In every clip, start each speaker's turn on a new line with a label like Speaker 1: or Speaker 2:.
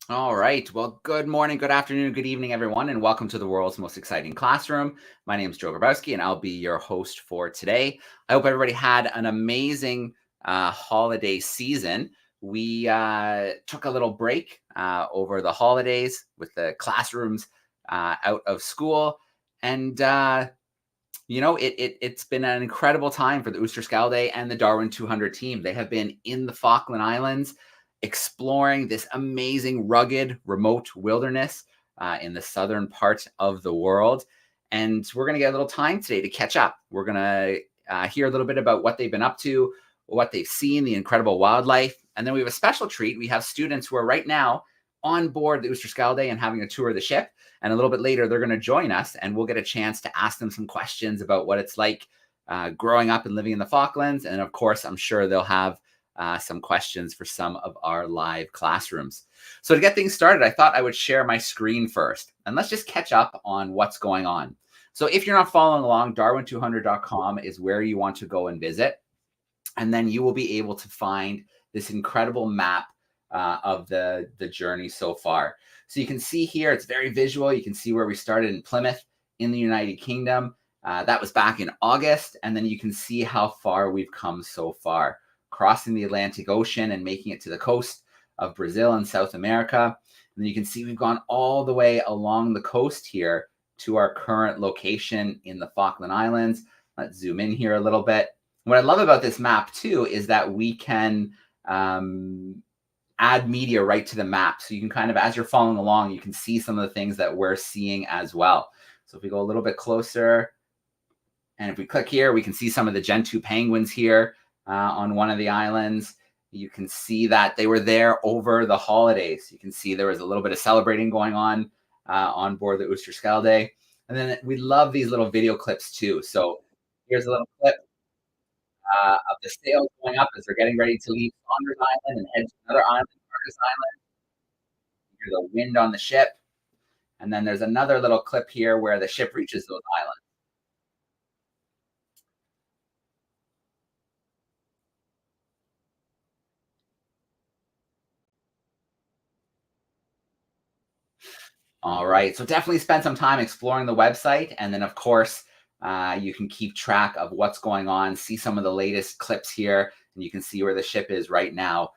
Speaker 1: All right. Well, good morning, good afternoon, good evening, everyone, and welcome to the world's most exciting classroom. My name is Joe Grabowski, and I'll be your host for today. I hope everybody had an amazing holiday season. We took a little break over the holidays with the classrooms out of school, and it's been an incredible time for the Oosterschelde and the Darwin200 team. They have been in the Falkland Islands exploring this amazing, rugged, remote wilderness in the southern part of the world. And we're going to get a little time today to catch up. We're going to hear a little bit about what they've been up to, what they've seen, the incredible wildlife. And then we have a special treat. We have students who are right now on board the Oosterschelde and having a tour of the ship. And a little bit later, they're going to join us and we'll get a chance to ask them some questions about what it's like growing up and living in the Falklands. And of course, I'm sure they'll have some questions for some of our live classrooms. So to get things started, I thought I would share my screen first. And let's just catch up on what's going on. So if you're not following along, DARWIN200.com is where you want to go and visit. And then you will be able to find this incredible map of the journey so far. So you can see here, it's very visual. You can see where we started in Plymouth in the United Kingdom. That was back in August. And then you can see how far we've come so far, crossing the Atlantic Ocean and making it to the coast of Brazil and South America. And then you can see we've gone all the way along the coast here to our current location in the Falkland Islands. Let's zoom in here a little bit. What I love about this map too is that we can add media right to the map. So you can kind of, as you're following along, you can see some of the things that we're seeing as well. So if we go a little bit closer, and if we click here, we can see some of the Gentoo penguins here on one of the islands. You can see that they were there over the holidays. You can see there was a little bit of celebrating going on board the Oosterschelde. And then we love these little video clips too. So here's a little clip of the sails going up as they're getting ready to leave Saunders Island and head to another island, Marcus Island. You hear the wind on the ship. And then there's another little clip here where the ship reaches those islands. All right, so definitely spend some time exploring the website. And then, of course, you can keep track of what's going on, see some of the latest clips here, and you can see where the ship is right now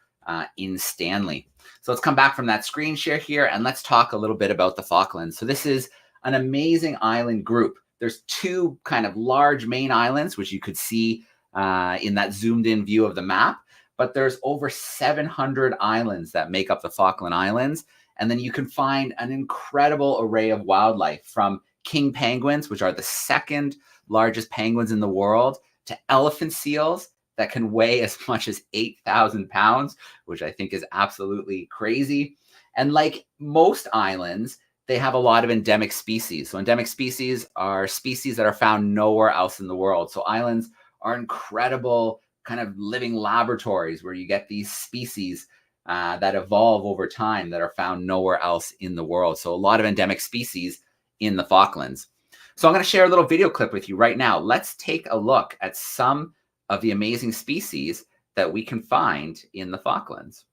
Speaker 1: in Stanley. So let's come back from that screen share here, and let's talk a little bit about the Falklands. So this is an amazing island group. There's two kind of large main islands, which you could see in that zoomed in view of the map, but there's over 700 islands that make up the Falkland Islands. And then you can find an incredible array of wildlife, from king penguins, which are the second largest penguins in the world, to elephant seals that can weigh as much as 8,000 pounds, which I think is absolutely crazy. And like most islands, they have a lot of endemic species. So endemic species are species that are found nowhere else in the world. So islands are incredible kind of living laboratories where you get these species that evolve over time that are found nowhere else in the world. So a lot of endemic species in the Falklands. So I'm going to share a little video clip with you right now. Let's take a look at some of the amazing species that we can find in the Falklands.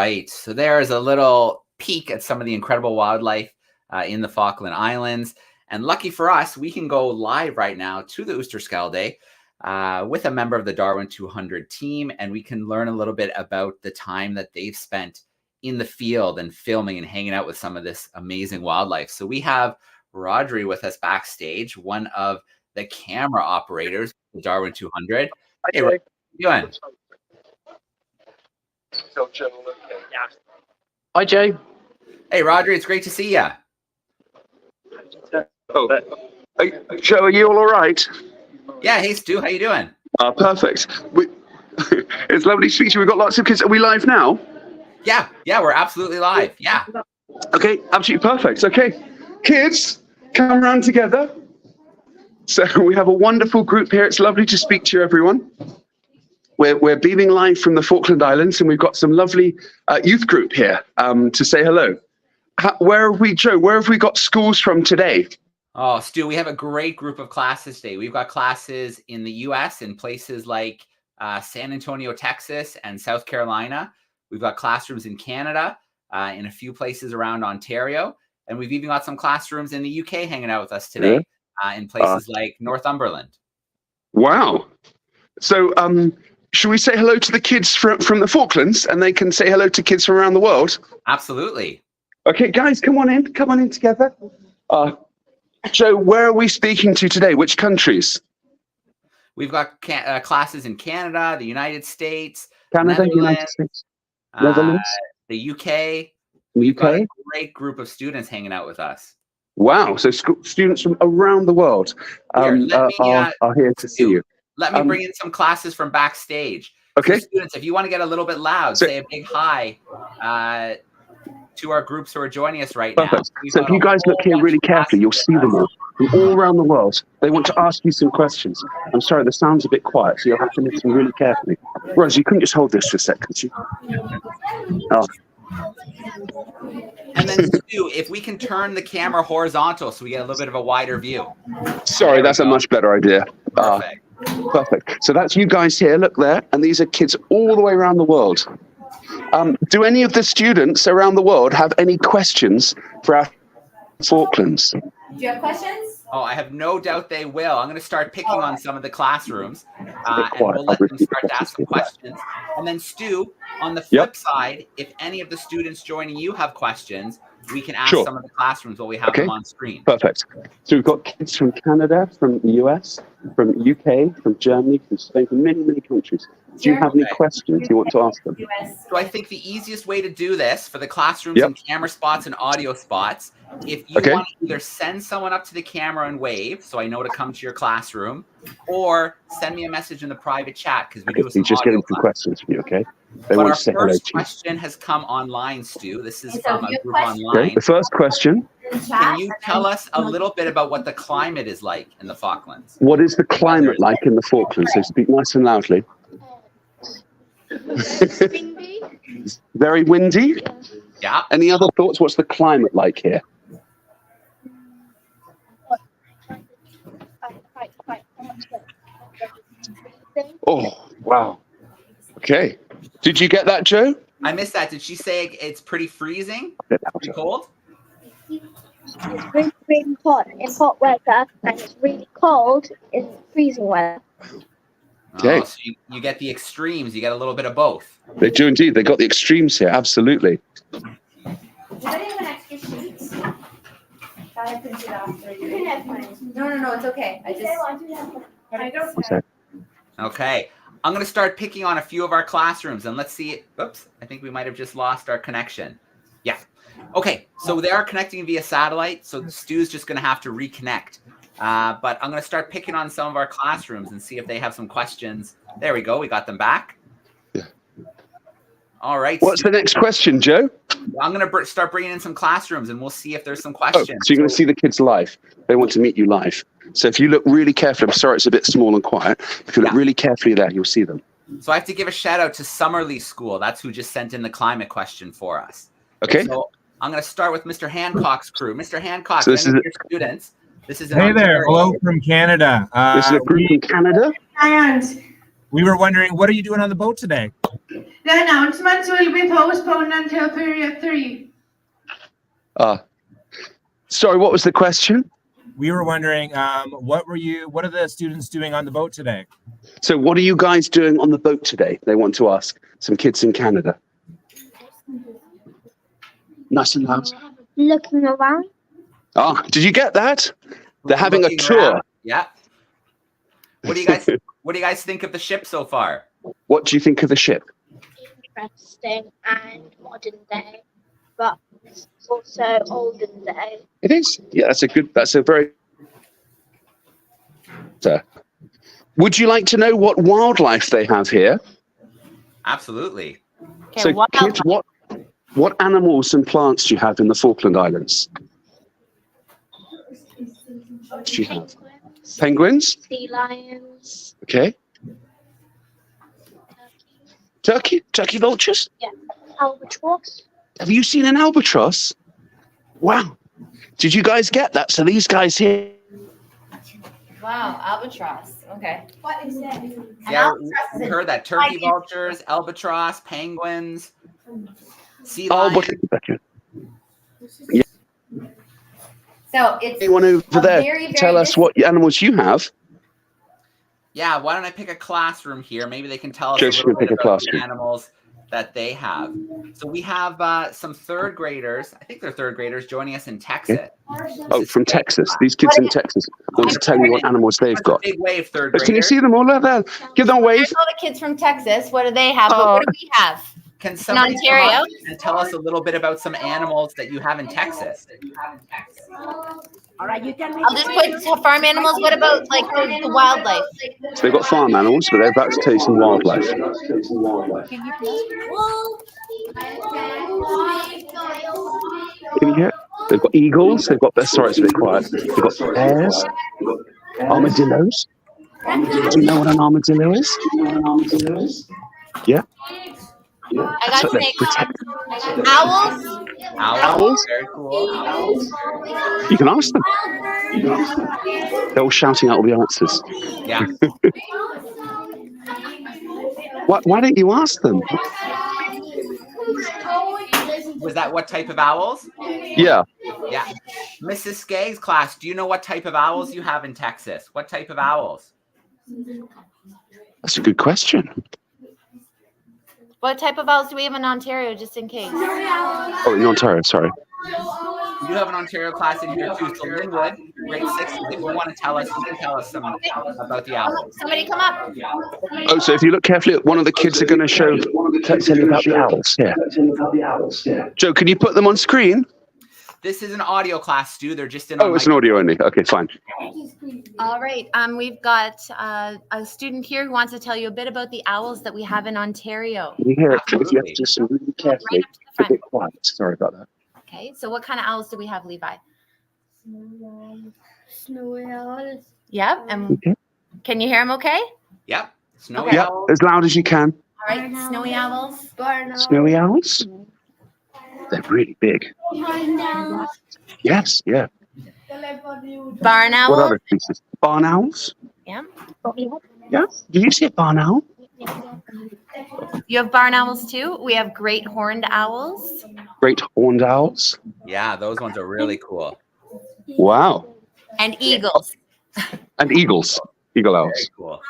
Speaker 1: right. So there's a little peek at some of the incredible wildlife in the Falkland Islands. And lucky for us, we can go live right now to the Oosterschelde with a member of the DARWIN200 team, and we can learn a little bit about the time that they've spent in the field and filming and hanging out with some of this amazing wildlife. So we have Rodri with us backstage, one of the camera operators, the DARWIN200. Hey, Rodri, how you doing?
Speaker 2: Hi, Joe.
Speaker 1: Hey, Rodri, it's great to see you.
Speaker 2: Oh, hey, Joe, are you all right?
Speaker 1: Yeah, hey, Stu, how you doing?
Speaker 2: Perfect. It's lovely to speak to you. We've got lots of kids. Are we live now?
Speaker 1: Yeah, we're absolutely live. Yeah.
Speaker 2: Okay, absolutely perfect. Okay, kids, come around together. So we have a wonderful group here. It's lovely to speak to you, everyone. We're beaming live from the Falkland Islands, and we've got some lovely youth group here to say hello. Where have we, Joe? Where have we got schools from today?
Speaker 1: Oh, Stu, we have a great group of classes today. We've got classes in the U.S. in places like San Antonio, Texas, and South Carolina. We've got classrooms in Canada, in a few places around Ontario, and we've even got some classrooms in the UK hanging out with us today, in places like Northumberland. Wow!
Speaker 2: So, should we say hello to the kids from the Falklands, and they can say hello to kids from around the world?
Speaker 1: Absolutely.
Speaker 2: Okay, guys, come on in. Come on in together. Joe, where are we speaking to today? Which countries?
Speaker 1: We've got classes in Canada, the United States,
Speaker 2: Canada, United States, Netherlands,
Speaker 1: the UK.
Speaker 2: We've got
Speaker 1: a great group of students hanging out with us.
Speaker 2: Wow! So students from around the world are here to see you.
Speaker 1: Let me bring in some classes from backstage.
Speaker 2: Okay.
Speaker 1: So students, if you want to get a little bit loud, say a big hi to our groups who are joining us right now.
Speaker 2: So if you guys look here really carefully, you'll see them all from all around the world. They want to ask you some questions. I'm sorry, the sound's a bit quiet, so you'll have to listen really carefully. Rose, you couldn't just hold this for a sec, could you? Oh.
Speaker 1: And then, Stu, if we can turn the camera horizontal so we get a little bit of a wider view.
Speaker 2: Sorry, that's a much better idea.
Speaker 1: Perfect.
Speaker 2: Perfect. So that's you guys here, look there, and these are kids all the way around the world. Do any of the students around the world have any questions for our Falklands?
Speaker 3: Do you have questions?
Speaker 1: Oh, I have no doubt they will. I'm going to start picking on some of the classrooms, and we'll let them start to ask some questions. And then, Stu, on the flip side, if any of the students joining you have questions, we can ask some of the classrooms while we have them on screen.
Speaker 2: Perfect. So we've got kids from Canada, from the US, from UK, from Germany, from Spain, from many, many countries. Do you have any questions you want to ask them?
Speaker 1: So I think the easiest way to do this for the classrooms and camera spots and audio spots, if you want to either send someone up to the camera and wave, so I know to come to your classroom, or send me a message in the private chat, because we do some
Speaker 2: just getting some questions from you, okay?
Speaker 1: They want to say hello to you. Our first question has come online, Stu. This is from a group online.
Speaker 2: Okay, the first question.
Speaker 1: Can you tell us a little bit about what the climate is like in the Falklands?
Speaker 2: What is the climate like in the Falklands? So speak nice and loudly.
Speaker 4: Windy.
Speaker 2: Very windy?
Speaker 1: Yeah.
Speaker 2: Any other thoughts? What's the climate like here? Oh, wow. Okay. Did you get that, Joe?
Speaker 1: I missed that. Did she say it's pretty freezing? Pretty cold?
Speaker 4: It's really, really hot in hot weather, and it's really cold in freezing weather.
Speaker 2: Okay.
Speaker 1: Oh, so you get the extremes. You get a little bit of both.
Speaker 2: They do indeed. They got the extremes here. Absolutely.
Speaker 3: Does anybody have an extra sheet? I printed off. You can have mine. No, it's okay.
Speaker 1: Okay. I'm going to start picking on a few of our classrooms, and let's see. Oops, I think we might have just lost our connection. Yeah. Okay, so they are connecting via satellite, so Stu's just going to have to reconnect. But I'm going to start picking on some of our classrooms and see if they have some questions. There we go. We got them back. Yeah. All right.
Speaker 2: What's the next question, Joe?
Speaker 1: I'm going to start bringing in some classrooms, and we'll see if there's some questions.
Speaker 2: Oh, so you're going to see the kids live. They want to meet you live. So if you look really carefully, I'm sorry it's a bit small and quiet. If you look really carefully there, you'll see them.
Speaker 1: So I have to give a shout out to Summerlee School. That's who just sent in the climate question for us.
Speaker 2: Okay.
Speaker 1: So I'm going to start with Mr. Hancock's crew. Mr. Hancock, so this is your students. This is
Speaker 5: hey there, hello from Canada.
Speaker 2: This is a group from Canada.
Speaker 5: We were wondering, what are you doing on the boat today?
Speaker 6: The announcements will be postponed until period 3.
Speaker 2: Sorry, what was the question?
Speaker 5: We were wondering, what are the students doing on the boat today?
Speaker 2: So what are you guys doing on the boat today? They want to ask some kids in Canada. Nice and loud.
Speaker 4: Looking around.
Speaker 2: Oh, did you get that? They're having a
Speaker 1: Looking
Speaker 2: tour.
Speaker 1: around. Yeah. What do you guys think of the ship so far?
Speaker 2: What do you think of the ship?
Speaker 4: Interesting and modern day, but it's also olden day.
Speaker 2: It is. Yeah, that's a very. Would you like to know what wildlife they have here?
Speaker 1: Absolutely.
Speaker 7: Okay,
Speaker 2: So, kids, what animals and plants do you have in the Falkland Islands? What do you have? Penguins?
Speaker 4: Sea lions.
Speaker 2: Okay. Turkey vultures?
Speaker 4: Yeah. Albatross.
Speaker 2: Have you seen an albatross? Wow. Did you guys get that? So these guys here.
Speaker 7: Wow, albatross. Okay.
Speaker 3: What is that?
Speaker 1: Yeah, we heard that. Turkey vultures, albatross, penguins, sea lions.
Speaker 2: Yeah.
Speaker 7: So it's
Speaker 2: Anyone over there
Speaker 7: very
Speaker 2: tell us what animals you have?
Speaker 1: Yeah, why don't I pick a classroom here? Maybe they can tell us
Speaker 2: Joe's
Speaker 1: a little
Speaker 2: gonna
Speaker 1: bit
Speaker 2: pick a
Speaker 1: about the
Speaker 2: classroom.
Speaker 1: animals that they have. So we have some third graders. I think they're third graders joining us in Texas.
Speaker 2: Oh, from Texas. These kids in Texas want to tell you what animals they've got.
Speaker 1: Big wave, third
Speaker 2: Can you
Speaker 1: graders.
Speaker 2: see them all there? Give them a wave.
Speaker 7: There's all the kids from Texas. What do they have? But what do we have?
Speaker 1: Can somebody come
Speaker 7: Ontario?
Speaker 1: up and tell us a little bit about some animals that you have in Texas?
Speaker 3: All right, you can.
Speaker 7: I'll just put farm animals. What about like the wildlife?
Speaker 2: So they've got farm animals, but they're about to tell you some wildlife. Can you hear it? They've got eagles. They've got, sorry, it's a bit quiet. They've got bears, armadillos. Do you know what an armadillo is? Yeah.
Speaker 7: I
Speaker 2: That's
Speaker 7: got
Speaker 2: what they're
Speaker 7: snakes.
Speaker 2: protecting.
Speaker 7: Owls.
Speaker 1: Owls. Very cool.
Speaker 2: You can ask them. They're all shouting out all the answers.
Speaker 1: Yeah.
Speaker 2: Why don't you ask them?
Speaker 1: Was that what type of owls?
Speaker 2: Yeah.
Speaker 1: Yeah. Mrs. Skaggs' class, do you know what type of owls you have in Texas? What type of owls?
Speaker 2: That's a good question.
Speaker 7: What type of owls do we have in Ontario, just in case?
Speaker 2: Oh, in Ontario, sorry.
Speaker 1: We do have an Ontario class in here too. So Linwood, grade 6, if you want to tell us, you can tell us some about the owls.
Speaker 7: Somebody come up.
Speaker 2: Oh, so if you look carefully, one of the kids are going to tell you about the owls. Yeah. Joe, can you put them on screen?
Speaker 1: This is an audio class, Stu. They're just in.
Speaker 2: Oh, it's an audio only. Okay, fine.
Speaker 7: All right. We've got a student here who wants to tell you a bit about the owls that we have in Ontario.
Speaker 2: Can you hear it? If you have to listen really carefully,
Speaker 7: Right up to the
Speaker 2: a
Speaker 7: front.
Speaker 2: bit quiet. Sorry about that.
Speaker 7: Okay. So what kind of owls do we have, Levi?
Speaker 4: Snowy owls.
Speaker 7: Yep. And
Speaker 2: Okay.
Speaker 7: can you hear him okay?
Speaker 1: Yep. Snowy
Speaker 7: Okay.
Speaker 2: Yeah,
Speaker 1: owls.
Speaker 2: as loud as you can.
Speaker 7: All right. Snowy owls.
Speaker 4: Barn owls.
Speaker 2: Snowy owls? They're really big. Yes, yeah.
Speaker 7: Barn
Speaker 2: What
Speaker 7: owl.
Speaker 2: other species? Barn owls?
Speaker 7: Yeah.
Speaker 2: Yeah. Did you see a barn owl?
Speaker 7: You have barn owls too. We have great horned owls.
Speaker 2: Great horned owls?
Speaker 1: Yeah, those ones are really cool.
Speaker 2: Wow.
Speaker 7: And eagles.
Speaker 2: And eagles. Eagle
Speaker 1: Very
Speaker 2: owls.
Speaker 1: cool.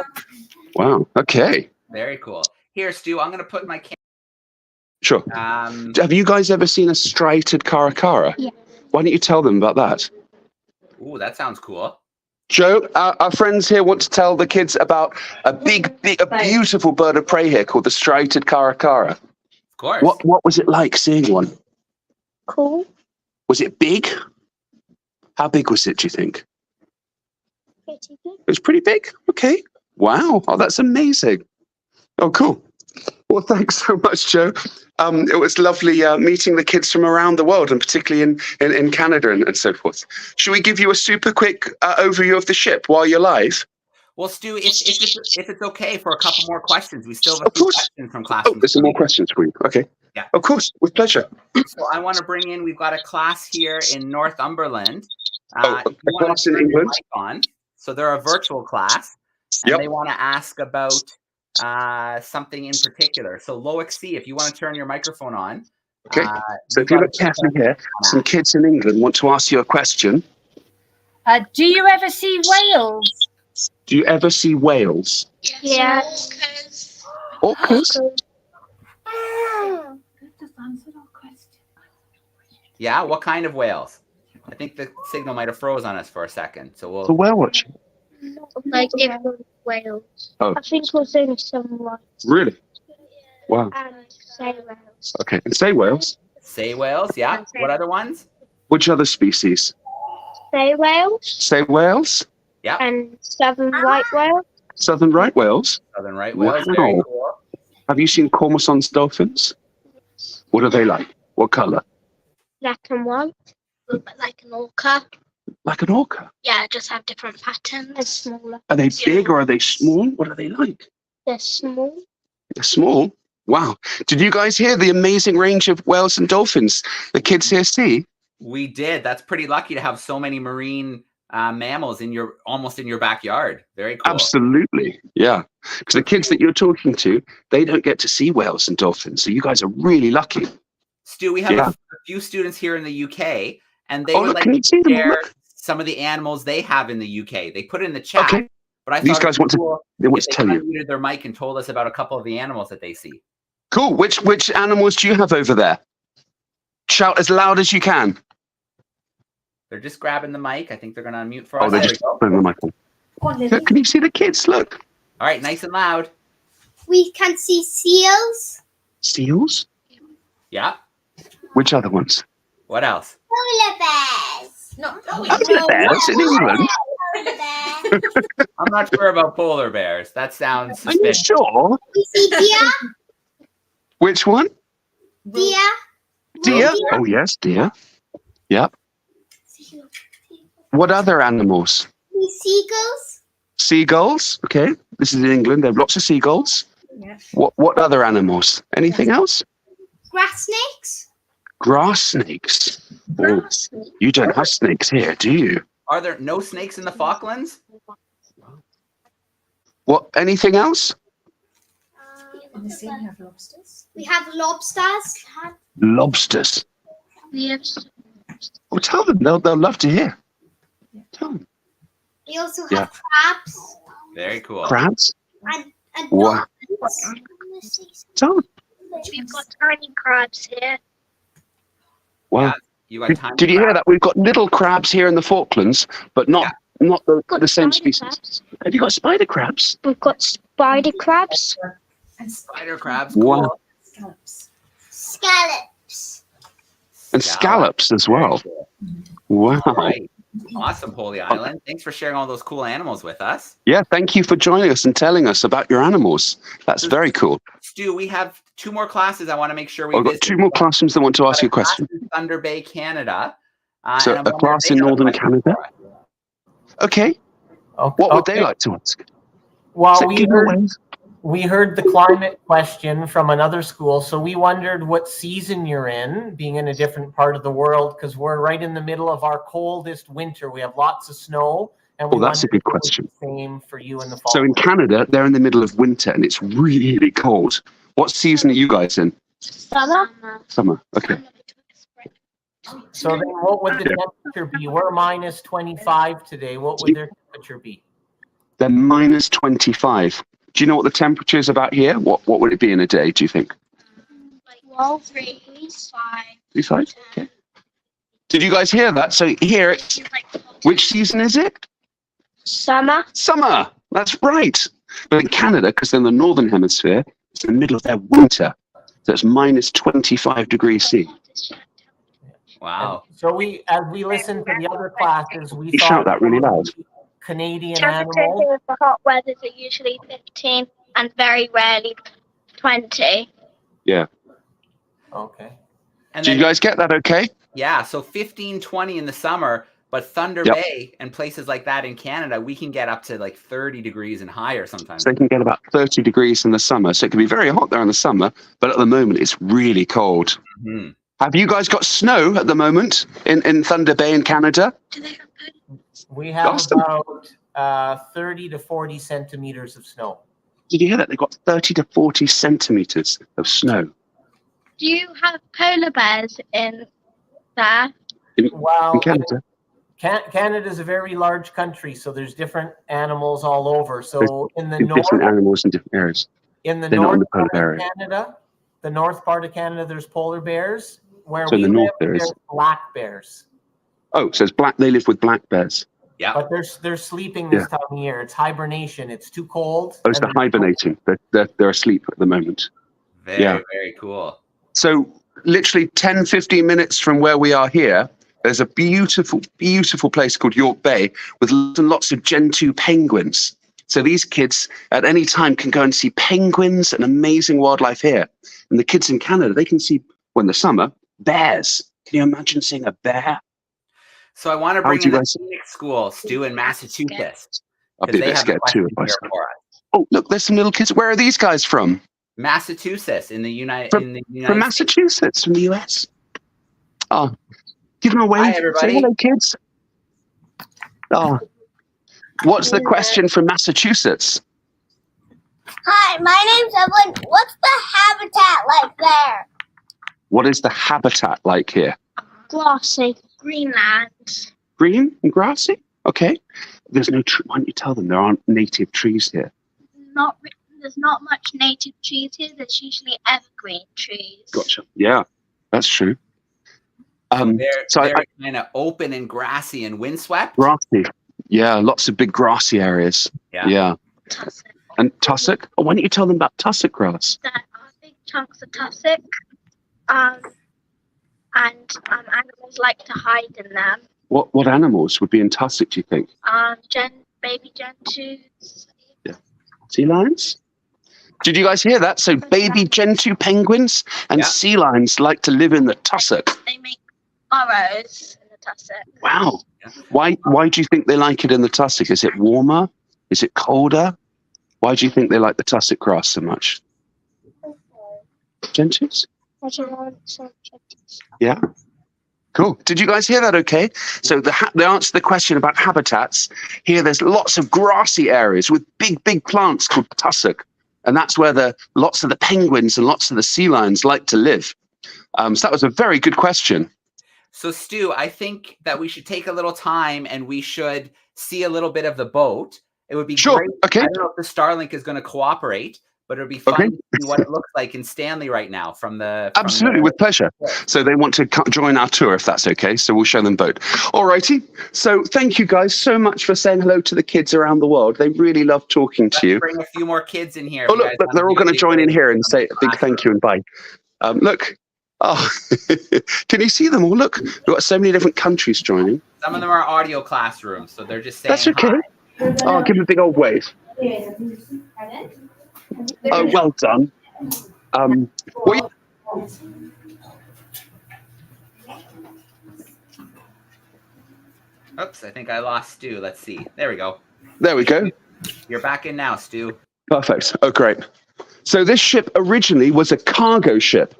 Speaker 2: Wow. Okay.
Speaker 1: Very cool. Here, Stu, I'm going to put my
Speaker 2: Sure. Have you guys ever seen a striated caracara?
Speaker 4: Yeah.
Speaker 2: Why don't you tell them about that?
Speaker 1: Ooh, that sounds cool.
Speaker 2: Joe, our friends here want to tell the kids about a beautiful bird of prey here called the striated caracara.
Speaker 1: Of course.
Speaker 2: What was it like seeing one?
Speaker 4: Cool.
Speaker 2: Was it big? How big was it, do you think?
Speaker 4: Pretty good.
Speaker 2: It was pretty big. Okay. Wow. Oh, that's amazing. Oh, cool. Well, thanks so much, Joe. It was lovely meeting the kids from around the world, and particularly in Canada and so forth. Should we give you a super quick overview of the ship while you're live?
Speaker 1: Well, Stu, if it's okay for a couple more questions, we still have a
Speaker 2: Of
Speaker 1: few
Speaker 2: course.
Speaker 1: questions from
Speaker 2: Oh,
Speaker 1: classrooms.
Speaker 2: there's some more questions for you. Okay.
Speaker 1: Yeah.
Speaker 2: Of course, with pleasure.
Speaker 1: So I want to bring in, we've got a class here in Northumberland.
Speaker 2: Oh,
Speaker 1: If you
Speaker 2: a
Speaker 1: want
Speaker 2: class
Speaker 1: to
Speaker 2: in
Speaker 1: turn your
Speaker 2: England?
Speaker 1: mic on. So they're a virtual class, and
Speaker 2: Yep.
Speaker 1: they want to ask about something in particular. So Loic C, if you want to turn your microphone on.
Speaker 2: Okay. So if you look carefully here, some kids in England want to ask you a question.
Speaker 8: Do you ever see whales?
Speaker 2: Do you ever see whales?
Speaker 4: Yeah.
Speaker 2: Orcas?
Speaker 1: Yeah, what kind of whales? I think the signal might have froze on us for a second. So
Speaker 2: The
Speaker 1: we'll.
Speaker 2: whale watching.
Speaker 4: Like different whales.
Speaker 2: Oh.
Speaker 4: I think it was only some like
Speaker 2: Really? Wow.
Speaker 4: and say whales.
Speaker 2: Okay. And say whales.
Speaker 1: Say whales, yeah. What other ones?
Speaker 2: Which other species?
Speaker 4: Say whales
Speaker 2: Say whales.
Speaker 1: Yeah.
Speaker 4: and southern right whales.
Speaker 2: Southern right whales.
Speaker 1: Southern right whales.
Speaker 2: Wow.
Speaker 1: Very cool.
Speaker 2: Have you seen Cormorant's dolphins? What are they like? What color?
Speaker 4: Black and white. Look like an orca.
Speaker 2: Like an orca.
Speaker 4: Yeah, just have different patterns. They're smaller.
Speaker 2: Are they big or are they small? What are they like?
Speaker 4: They're small.
Speaker 2: They're small. Wow. Did you guys hear the amazing range of whales and dolphins the kids here see?
Speaker 1: We did. That's pretty lucky to have so many marine mammals almost in your backyard. Very cool.
Speaker 2: Absolutely. Yeah. Because the kids that you're talking to, they don't get to see whales and dolphins. So you guys are really lucky.
Speaker 1: Stu, we have a few students here in the UK, and they would
Speaker 2: look,
Speaker 1: like
Speaker 2: can you
Speaker 1: to
Speaker 2: see them?
Speaker 1: share
Speaker 2: Look.
Speaker 1: some of the animals they have in the UK. They put it in the chat.
Speaker 2: Okay.
Speaker 1: But I
Speaker 2: These
Speaker 1: thought
Speaker 2: guys
Speaker 1: it was cool
Speaker 2: they want
Speaker 1: if
Speaker 2: to tell
Speaker 1: they
Speaker 2: you.
Speaker 1: unmuted their mic and told us about a couple of the animals that they see.
Speaker 2: Cool. Which animals do you have over there? Shout as loud as you can.
Speaker 1: They're just grabbing the mic. I think they're going to unmute for
Speaker 2: Oh,
Speaker 1: us.
Speaker 2: they're
Speaker 1: There
Speaker 2: just
Speaker 1: we go.
Speaker 2: putting the mic on. Look, can you see the kids? Look.
Speaker 1: All right, nice and loud.
Speaker 4: We can see seals.
Speaker 2: Seals?
Speaker 1: Yeah.
Speaker 2: Which other ones?
Speaker 1: What else?
Speaker 4: Polar bears.
Speaker 3: No.
Speaker 2: Polar bears in England?
Speaker 4: Polar bear.
Speaker 1: I'm not sure about polar bears. That sounds
Speaker 2: Are you
Speaker 1: suspicious.
Speaker 2: sure?
Speaker 4: We see deer.
Speaker 2: Which one?
Speaker 4: Deer.
Speaker 2: Deer? Oh, yes, deer. Yep. What other animals?
Speaker 4: We seagulls.
Speaker 2: Seagulls. Okay. This is in England. There are lots of seagulls.
Speaker 3: Yeah.
Speaker 2: What other animals? Anything else?
Speaker 4: Grass snakes.
Speaker 2: Grass snakes. Oh, you don't have snakes here, do you?
Speaker 1: Are there no snakes in the Falklands?
Speaker 2: What? Anything else?
Speaker 3: In the sea, we have lobsters.
Speaker 4: We have lobsters.
Speaker 2: Lobsters.
Speaker 4: Yes.
Speaker 2: Oh, tell them. They'll love to hear. Tell them.
Speaker 4: We also
Speaker 2: Yeah.
Speaker 4: have crabs
Speaker 1: Very cool.
Speaker 2: Crabs.
Speaker 4: and
Speaker 2: Wow.
Speaker 4: dolphins.
Speaker 2: Tell them.
Speaker 4: We've got tiny crabs here.
Speaker 2: Wow.
Speaker 1: You got time.
Speaker 2: Did you hear that? We've got little crabs here in the Falklands, but not the same species.
Speaker 4: Crabs.
Speaker 2: Have you got spider crabs?
Speaker 4: We've got spider crabs.
Speaker 3: And
Speaker 1: Spider crabs.
Speaker 2: Wow.
Speaker 1: Cool.
Speaker 3: scallops.
Speaker 4: Scallops.
Speaker 2: And scallops as well. Wow.
Speaker 1: All right. Awesome, Holy Island. Thanks for sharing all those cool animals with us.
Speaker 2: Yeah, thank you for joining us and telling us about your animals. That's very cool.
Speaker 1: Stu, we have 2 more classes. I want to make sure we
Speaker 2: I've got
Speaker 1: visit.
Speaker 2: 2 more classrooms that want to ask you a question.
Speaker 1: Class in Thunder Bay, Canada.
Speaker 2: So
Speaker 1: and I'm
Speaker 2: a
Speaker 1: wondering
Speaker 2: class
Speaker 1: if they
Speaker 2: in
Speaker 1: have a
Speaker 2: Northern
Speaker 1: question
Speaker 2: Canada?
Speaker 1: for us.
Speaker 2: Okay. What would they like to ask?
Speaker 9: Well,
Speaker 2: So give away.
Speaker 9: we heard the climate question from another school, so we wondered what season you're in, being in a different part of the world, because we're right in the middle of our coldest winter. We have lots of snow, and we
Speaker 2: That's a
Speaker 9: wondered
Speaker 2: good
Speaker 9: if it was
Speaker 2: question.
Speaker 9: the same for you in the fall.
Speaker 2: So in Canada, they're in the middle of winter and it's really cold. What season are you guys in?
Speaker 4: Summer.
Speaker 2: Summer. Okay.
Speaker 9: So then what would the temperature be? We're minus 25 today. What would their temperature be?
Speaker 2: They're minus 25. Do you know what the temperature is about here? What would it be in a day, do you think?
Speaker 4: 12 degrees.
Speaker 2: 35? Okay. Did you guys hear that? So here, which season is it?
Speaker 4: Summer.
Speaker 2: Summer. That's right. But in Canada, because they're in the northern hemisphere, it's in the middle of their winter. So it's minus 25 degrees C.
Speaker 1: Wow.
Speaker 9: So as we listened to the other classes, we
Speaker 2: You
Speaker 9: thought
Speaker 2: shout that really loud.
Speaker 9: Canadian
Speaker 4: Temperatures
Speaker 9: animals.
Speaker 4: here for hot weather are usually 15 and very rarely 20.
Speaker 2: Yeah.
Speaker 9: Okay.
Speaker 1: And
Speaker 2: Do you
Speaker 1: then,
Speaker 2: guys get that okay?
Speaker 1: yeah, so 15, 20 in the summer, but Thunder
Speaker 2: Yep.
Speaker 1: Bay and places like that in Canada, we can get up to like 30 degrees and higher sometimes.
Speaker 2: So they can get about 30 degrees in the summer. So it can be very hot there in the summer, but at the moment it's really cold.
Speaker 1: Mhm.
Speaker 2: Have you guys got snow at the moment in Thunder Bay in Canada?
Speaker 9: We have
Speaker 2: Awesome.
Speaker 9: about 30 to 40 centimeters of snow.
Speaker 2: Did you hear that? They've got 30 to 40 centimeters of snow.
Speaker 4: Do you have polar bears in there?
Speaker 2: In
Speaker 9: Well,
Speaker 2: Canada.
Speaker 9: Canada is a very large country, so there's different animals all over. So in the north,
Speaker 2: different animals in different areas.
Speaker 9: in the
Speaker 2: They're not in
Speaker 9: north
Speaker 2: the polar
Speaker 9: part
Speaker 2: bear
Speaker 9: of
Speaker 2: area.
Speaker 9: Canada, the north part of Canada, there's polar bears. Where
Speaker 2: So in
Speaker 9: we
Speaker 2: the north
Speaker 9: live,
Speaker 2: there is.
Speaker 9: there's black bears.
Speaker 2: Oh, so it's black. They live with black bears.
Speaker 1: Yeah.
Speaker 9: But they're sleeping this time of year. It's hibernation. It's too cold.
Speaker 2: Oh, so they're hibernating. They're asleep at the moment.
Speaker 1: Very cool.
Speaker 2: So literally 10, 15 minutes from where we are here, there's a beautiful, beautiful place called York Bay with lots and lots of Gentoo penguins. So these kids at any time can go and see penguins and amazing wildlife here. And the kids in Canada, they can see, when the summer, bears. Can you imagine seeing a bear?
Speaker 1: So I want to bring in the Phoenix School, Stu, in Massachusetts.
Speaker 2: I'll be a bit scared too. Oh, look, there's some little kids. Where are these guys from?
Speaker 1: Massachusetts in the United
Speaker 2: From Massachusetts, from the US. Oh, give them a wave.
Speaker 1: Hi, everybody.
Speaker 2: Say hello, kids. Oh, what's the question from Massachusetts?
Speaker 4: Hi, my name's Evelyn. What's the habitat like there?
Speaker 2: What is the habitat like here?
Speaker 4: Grassy, Greenland.
Speaker 2: Green and grassy? Okay. There's no tree. Why don't you tell them there aren't native trees here?
Speaker 4: There's not much native trees here. There's usually evergreen trees.
Speaker 2: Gotcha. Yeah, that's true.
Speaker 1: They're kind of open and grassy and windswept.
Speaker 2: Grassy. Yeah, lots of big grassy areas. Yeah.
Speaker 4: Tussock.
Speaker 2: And tussock? Oh, why don't you tell them about tussock grass?
Speaker 4: There are big chunks of tussock. And animals like to hide in them.
Speaker 2: What animals would be in tussock, do you think?
Speaker 4: Baby gentoos.
Speaker 2: Yeah. Sea lions? Did you guys hear that? So baby gentoo penguins and sea lions like to live in the tussock.
Speaker 4: They make burrows in the tussock.
Speaker 2: Wow. Why do you think they like it in the tussock? Is it warmer? Is it colder? Why do you think they like the tussock grass so much? Gentoos? Yeah. Cool. Did you guys hear that okay? So the answer to the question about habitats, here there's lots of grassy areas with big plants called tussock. And that's where lots of the penguins and lots of the sea lions like to live. So that was a very good question.
Speaker 1: So Stu, I think that we should take a little time and we should see a little bit of the boat. It would be great.
Speaker 2: Okay.
Speaker 1: I don't know if the Starlink is going to cooperate, but it would be fun to see what it looks like in Stanley right now
Speaker 2: Absolutely, with pleasure. So they want to join our tour, if that's okay. So we'll show them boat. All righty. So thank you guys so much for saying hello to the kids around the world. They really love talking to you.
Speaker 1: Bring a few more kids in here.
Speaker 2: Oh, look, they're all going to join in here and say a big thank you and bye. Look. Oh, can you see them all? Look, we've got so many different countries joining.
Speaker 1: Some of them are audio classrooms, so they're just saying
Speaker 2: that's okay. Hi. Oh, give them a big old wave. Oh, well done.
Speaker 1: Oops, I think I lost Stu. Let's see. There we go.
Speaker 2: There we go.
Speaker 1: You're back in now, Stu.
Speaker 2: Perfect. Oh, great. So this ship originally was a cargo ship.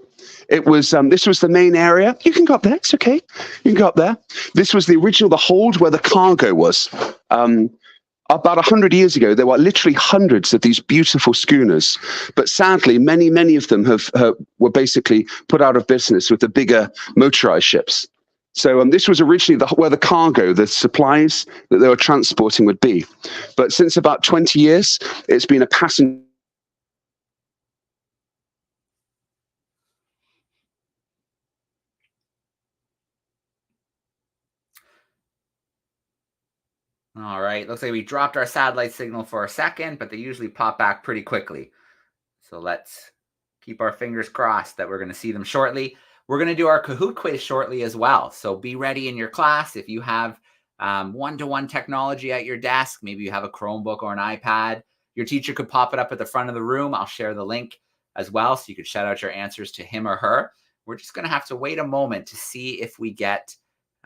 Speaker 2: It was, this was the main area. You can go up there. It's okay. You can go up there. This was the hold where the cargo was. About 100 years ago, there were literally hundreds of these beautiful schooners. But sadly, many of them were basically put out of business with the bigger motorized ships. So this was originally where the cargo, the supplies that they were transporting would be. But since about 20 years, it's been a passenger.
Speaker 1: All right, looks like we dropped our satellite signal for a second, but they usually pop back pretty quickly. So let's keep our fingers crossed that we're going to see them shortly. We're going to do our Kahoot quiz shortly as well. So be ready in your class. If you have one-to-one technology at your desk, maybe you have a Chromebook or an iPad, your teacher could pop it up at the front of the room. I'll share the link as well, so you could shout out your answers to him or her. We're just going to have to wait a moment to see if we get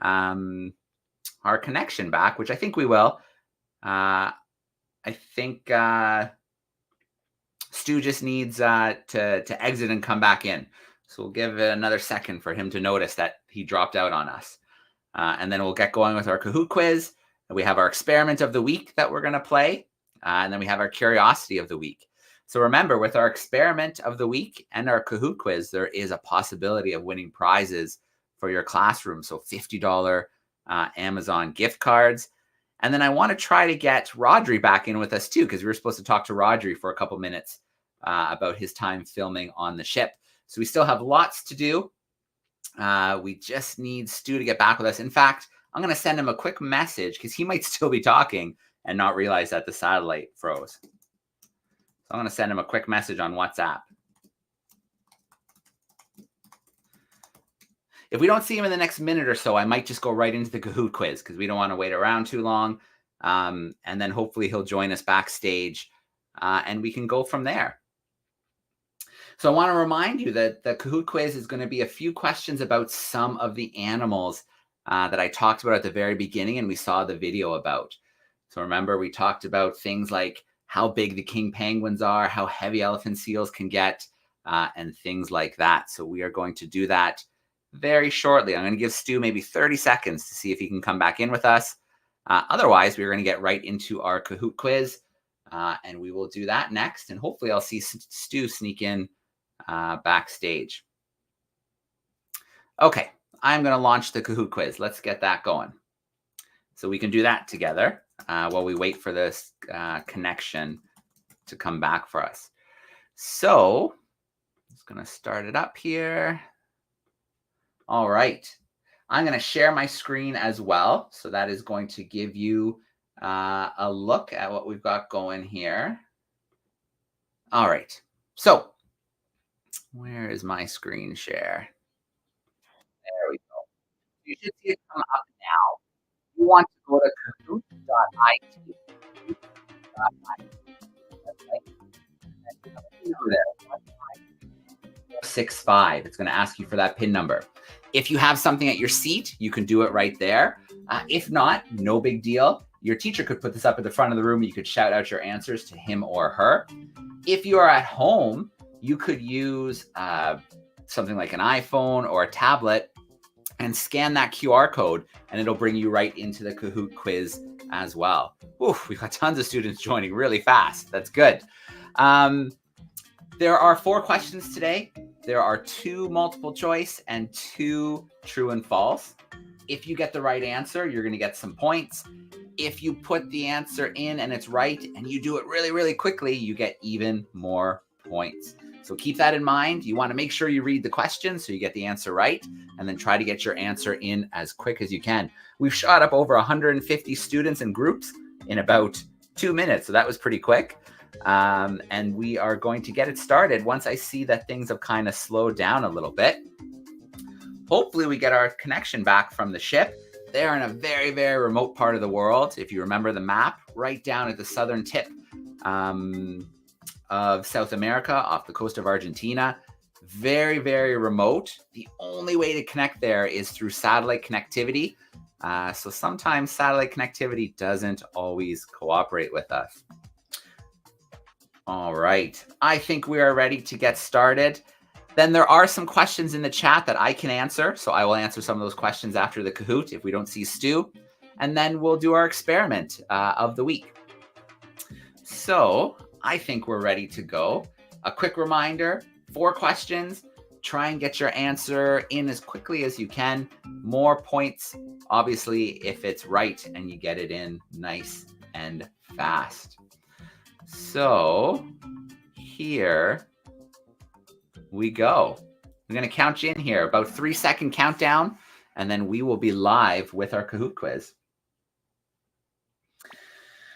Speaker 1: our connection back, which I think we will. I think Stu just needs to exit and come back in. So we'll give it another second for him to notice that he dropped out on us. And then we'll get going with our Kahoot quiz. We have our experiment of the week that we're going to play. And then we have our curiosity of the week. So remember, with our experiment of the week and our Kahoot quiz, there is a possibility of winning prizes for your classroom. So $50 Amazon gift cards. And then I want to try to get Rodri back in with us too, because we were supposed to talk to Rodri for a couple minutes about his time filming on the ship. So we still have lots to do. We just need Stu to get back with us. In fact, I'm going to send him a quick message because he might still be talking and not realize that the satellite froze. So I'm going to send him a quick message on WhatsApp. If we don't see him in the next minute or so, I might just go right into the Kahoot quiz because we don't want to wait around too long. And then hopefully he'll join us backstage and we can go from there. So I want to remind you that the Kahoot quiz is going to be a few questions about some of the animals that I talked about at the very beginning and we saw the video about. So remember, we talked about things like how big the king penguins are, how heavy elephant seals can get, and things like that. So we are going to do that very shortly. I'm going to give Stu maybe 30 seconds to see if he can come back in with us. Otherwise, we're going to get right into our Kahoot quiz, and we will do that next. And hopefully I'll see Stu sneak in backstage. Okay, I'm going to launch the Kahoot quiz. Let's get that going. So we can do that together while we wait for this connection to come back for us. So I'm just going to start it up here. All right. I'm going to share my screen as well. So that is going to give you a look at what we've got going here. All right. So where is my screen share? There we go. You should see it come up now. You want to go to kahoot.it. 65. It's going to ask you for that PIN number. If you have something at your seat, you can do it right there. If not, no big deal. Your teacher could put this up at the front of the room. You could shout out your answers to him or her. If you are at home, you could use something like an iPhone or a tablet and scan that QR code, and it'll bring you right into the Kahoot quiz as well. Oof, we've got tons of students joining really fast. That's good. There are 4 questions today. There are 2 multiple choice and 2 true and false. If you get the right answer, you're going to get some points. If you put the answer in and it's right and you do it really, really quickly, you get even more points. So keep that in mind. You want to make sure you read the question so you get the answer right, and then try to get your answer in as quick as you can. We've shot up over 150 students and groups in about 2 minutes. So that was pretty quick. And we are going to get it started once I see that things have kind of slowed down a little bit. Hopefully we get our connection back from the ship. They're in a very, very remote part of the world. If you remember the map, right down at the southern tip of South America off the coast of Argentina. Very, very remote. The only way to connect there is through satellite connectivity. So sometimes satellite connectivity doesn't always cooperate with us. All right, I think we are ready to get started. Then there are some questions in the chat that I can answer. So I will answer some of those questions after the Kahoot if we don't see Stu. And then we'll do our experiment of the week. So I think we're ready to go. A quick reminder, 4 questions. Try and get your answer in as quickly as you can. More points, obviously, if it's right and you get it in nice and fast. So here we go. I'm going to count you in here, about 3-second countdown, and then we will be live with our Kahoot quiz.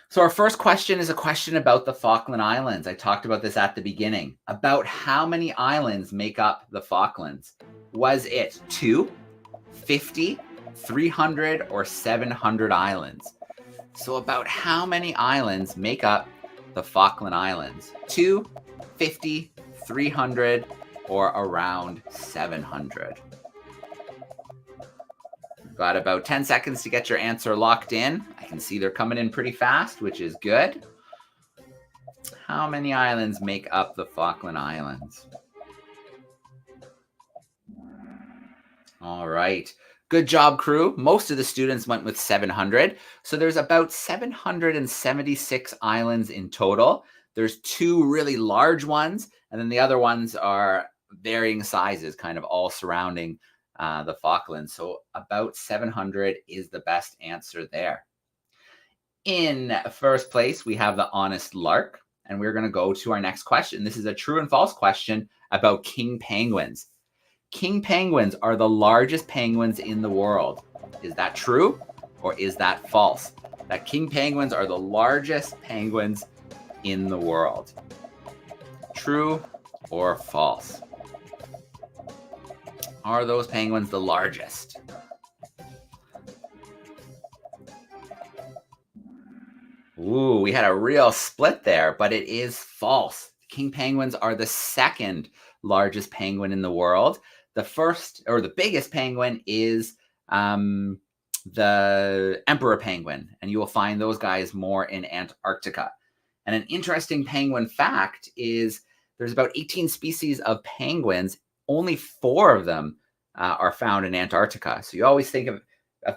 Speaker 1: So our first question is a question about the Falkland Islands. I talked about this at the beginning. About how many islands make up the Falklands? Was it 2, 50, 300, or 700 islands? So about how many islands make up the Falkland Islands? 2, 50, 300, or around 700? Got about 10 seconds to get your answer locked in. I can see they're coming in pretty fast, which is good. How many islands make up the Falkland Islands? All right. Good job, crew. Most of the students went with 700. So there's about 776 islands in total. There's 2 really large ones, and then the other ones are varying sizes, kind of all surrounding the Falklands. So about 700 is the best answer there. In first place, we have the honest lark, and we're going to go to our next question. This is a true and false question about king penguins. King penguins are the largest penguins in the world. Is that true or is that false? That king penguins are the largest penguins in the world. True or false? Are those penguins the largest? Ooh, we had a real split there, but it is false. King penguins are the second largest penguin in the world. The first, or the biggest penguin, is the emperor penguin, and you will find those guys more in Antarctica. And an interesting penguin fact is there's about 18 species of penguins. Only 4 of them are found in Antarctica. So you always think of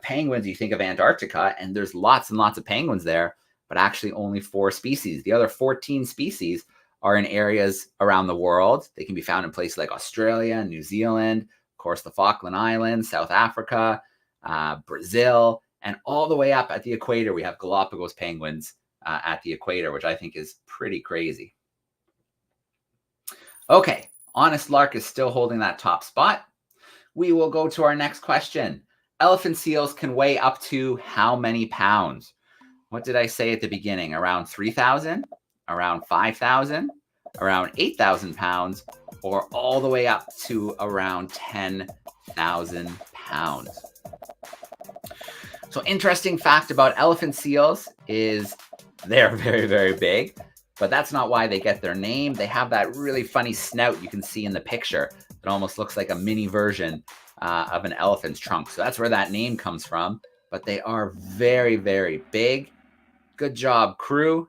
Speaker 1: penguins, you think of Antarctica, and there's lots and lots of penguins there, but actually only 4 species. The other 14 species are in areas around the world. They can be found in places like Australia, New Zealand, of course, the Falkland Islands, South Africa, Brazil, and all the way up at the equator, we have Galapagos penguins at the equator, which I think is pretty crazy. Okay, honest lark is still holding that top spot. We will go to our next question. Elephant seals can weigh up to how many pounds? What did I say at the beginning? Around 3,000, around 5,000, around 8,000 pounds, or all the way up to around 10,000 pounds. So interesting fact about elephant seals is they're very, very big, but that's not why they get their name. They have that really funny snout you can see in the picture. It almost looks like a mini version of an elephant's trunk. So that's where that name comes from, but they are very, very big. Good job, crew.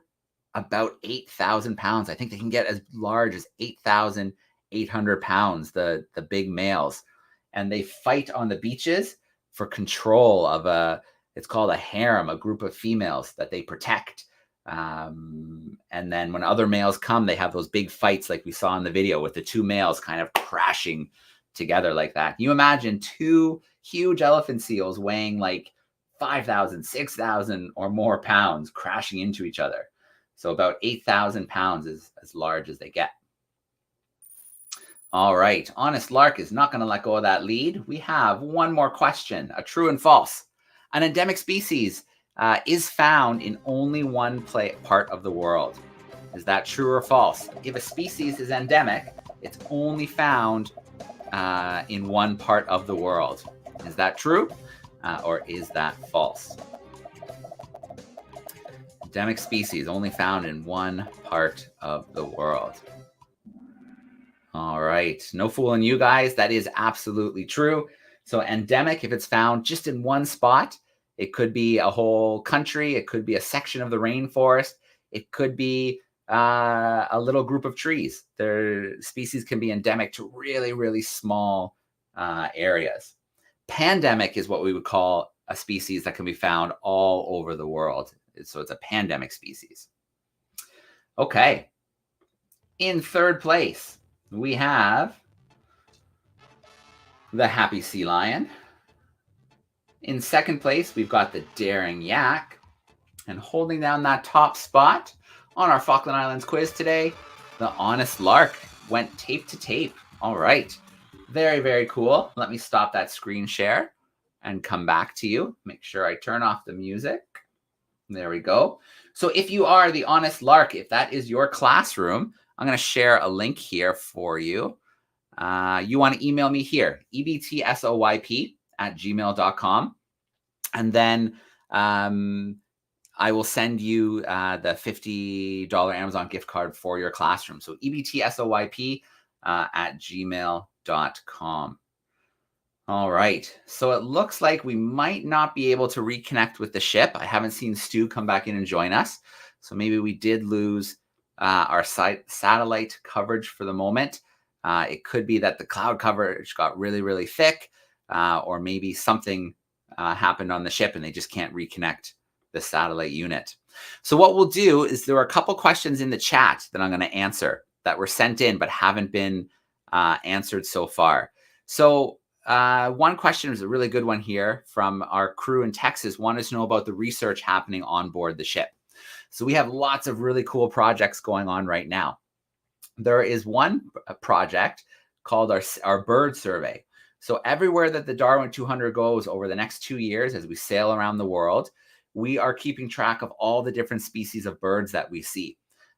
Speaker 1: About 8,000 pounds. I think they can get as large as 8,800 pounds, the big males. And they fight on the beaches for control of it's called a harem, a group of females that they protect. And then when other males come, they have those big fights like we saw in the video with the 2 males kind of crashing together like that. Can you imagine 2 huge elephant seals weighing like 5,000, 6,000 or more pounds crashing into each other? So about 8,000 pounds is as large as they get. All right, honest lark is not going to let go of that lead. We have one more question, a true and false. An endemic species is found in only one part of the world. Is that true or false? If a species is endemic, it's only found in one part of the world. Is that true or is that false? Endemic species only found in one part of the world. All right, no fooling you guys. That is absolutely true. So endemic, if it's found just in one spot, it could be a whole country. It could be a section of the rainforest. It could be a little group of trees. Their species can be endemic to really, really small areas. Pandemic is what we would call a species that can be found all over the world. So it's a pandemic species. Okay. In third place, we have the happy sea lion. In second place, we've got the daring yak. And holding down that top spot on our Falkland Islands quiz today, the honest lark went tape to tape. All right. Very, very cool. Let me stop that screen share and come back to you. Make sure I turn off the music. There we go. So if you are the honest lark, if that is your classroom, I'm going to share a link here for you. You want to email me here, ebtsoyp@gmail.com. And then I will send you the $50 Amazon gift card for your classroom. So ebtsoyp@gmail.com. All right. So it looks like we might not be able to reconnect with the ship. I haven't seen Stu come back in and join us. So maybe we did lose our satellite coverage for the moment. It could be that the cloud coverage got really, really thick, or maybe something happened on the ship and they just can't reconnect the satellite unit. So what we'll do is there are a couple questions in the chat that I'm going to answer that were sent in but haven't been answered so far. So one question is a really good one here from our crew in Texas, wanted to know about the research happening on board the ship. So we have lots of really cool projects going on right now. There is one project called our bird survey. So everywhere that the Darwin 200 goes over the next 2 years, as we sail around the world, we are keeping track of all the different species of birds that we see.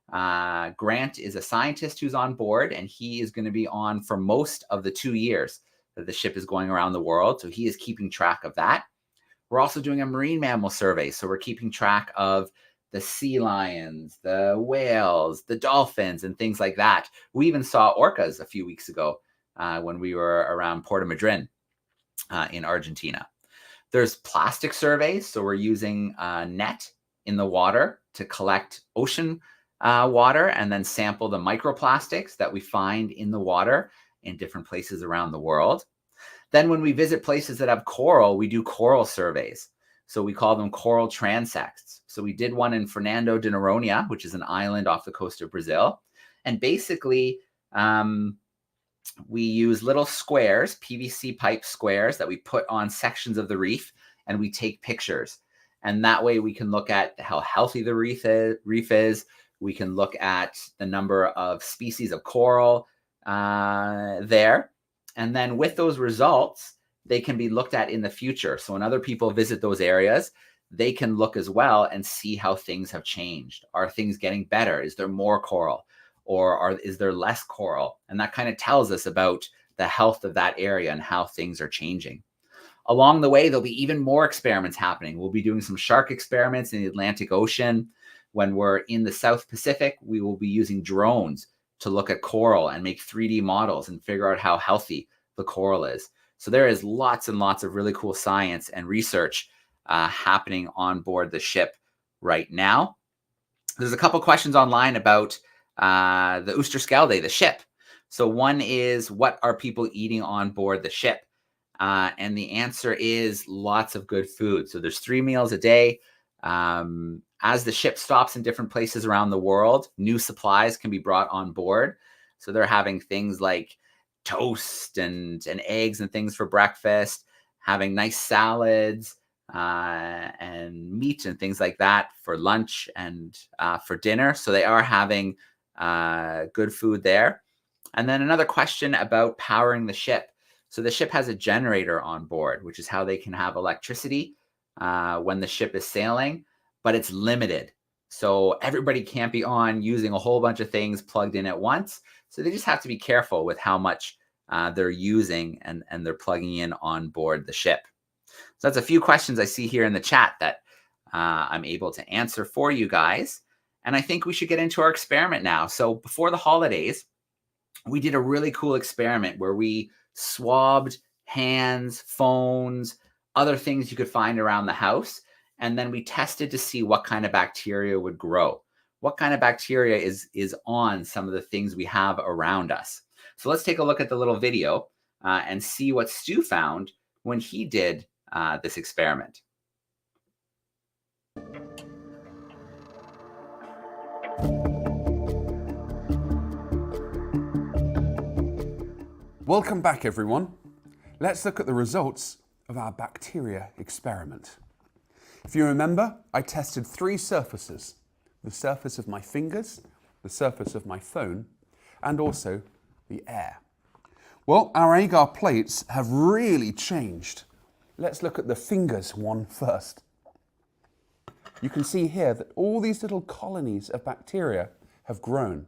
Speaker 1: Grant is a scientist who's on board, and he is going to be on for most of the 2 years that the ship is going around the world. So he is keeping track of that. We're also doing a marine mammal survey. So we're keeping track of the sea lions, the whales, the dolphins, and things like that. We even saw orcas a few weeks ago when we were around Puerto Madryn in Argentina. There's plastic surveys. So we're using a net in the water to collect ocean water and then sample the microplastics that we find in the water in different places around the world. Then when we visit places that have coral, we do coral surveys. So we call them coral transects. So we did one in Fernando de Noronha, which is an island off the coast of Brazil. And basically, we use little squares, PVC pipe squares that we put on sections of the reef, and we take pictures. And that way we can look at how healthy the reef is. We can look at the number of species of coral there. And then with those results, they can be looked at in the future. So when other people visit those areas, they can look as well and see how things have changed. Are things getting better? Is there more coral? Or is there less coral? And that kind of tells us about the health of that area and how things are changing. Along the way, there'll be even more experiments happening. We'll be doing some shark experiments in the Atlantic Ocean. When we're in the South Pacific, we will be using drones to look at coral and make 3D models and figure out how healthy the coral is. So there is lots and lots of really cool science and research happening on board the ship right now. There's a couple questions online about the Oosterschelde, the ship. So one is, what are people eating on board the ship? And the answer is lots of good food. So there's 3 meals a day. As the ship stops in different places around the world, new supplies can be brought on board. So they're having things like toast and eggs and things for breakfast, having nice salads and meat and things like that for lunch and for dinner. So they are having good food there. And then another question about powering the ship. So the ship has a generator on board, which is how they can have electricity when the ship is sailing, but it's limited. So everybody can't be on using a whole bunch of things plugged in at once. So they just have to be careful with how much they're using and they're plugging in on board the ship. So that's a few questions I see here in the chat that I'm able to answer for you guys. And I think we should get into our experiment now. So before the holidays, we did a really cool experiment where we swabbed hands, phones, other things you could find around the house. And then we tested to see what kind of bacteria would grow. What kind of bacteria is on some of the things we have around us. So let's take a look at the little video and see what Stu found when he did this experiment.
Speaker 10: Welcome back, everyone. Let's look at the results of our bacteria experiment. If you remember, I tested 3 surfaces: the surface of my fingers, the surface of my phone, and also the air. Well, our agar plates have really changed. Let's look at the fingers one first. You can see here that all these little colonies of bacteria have grown.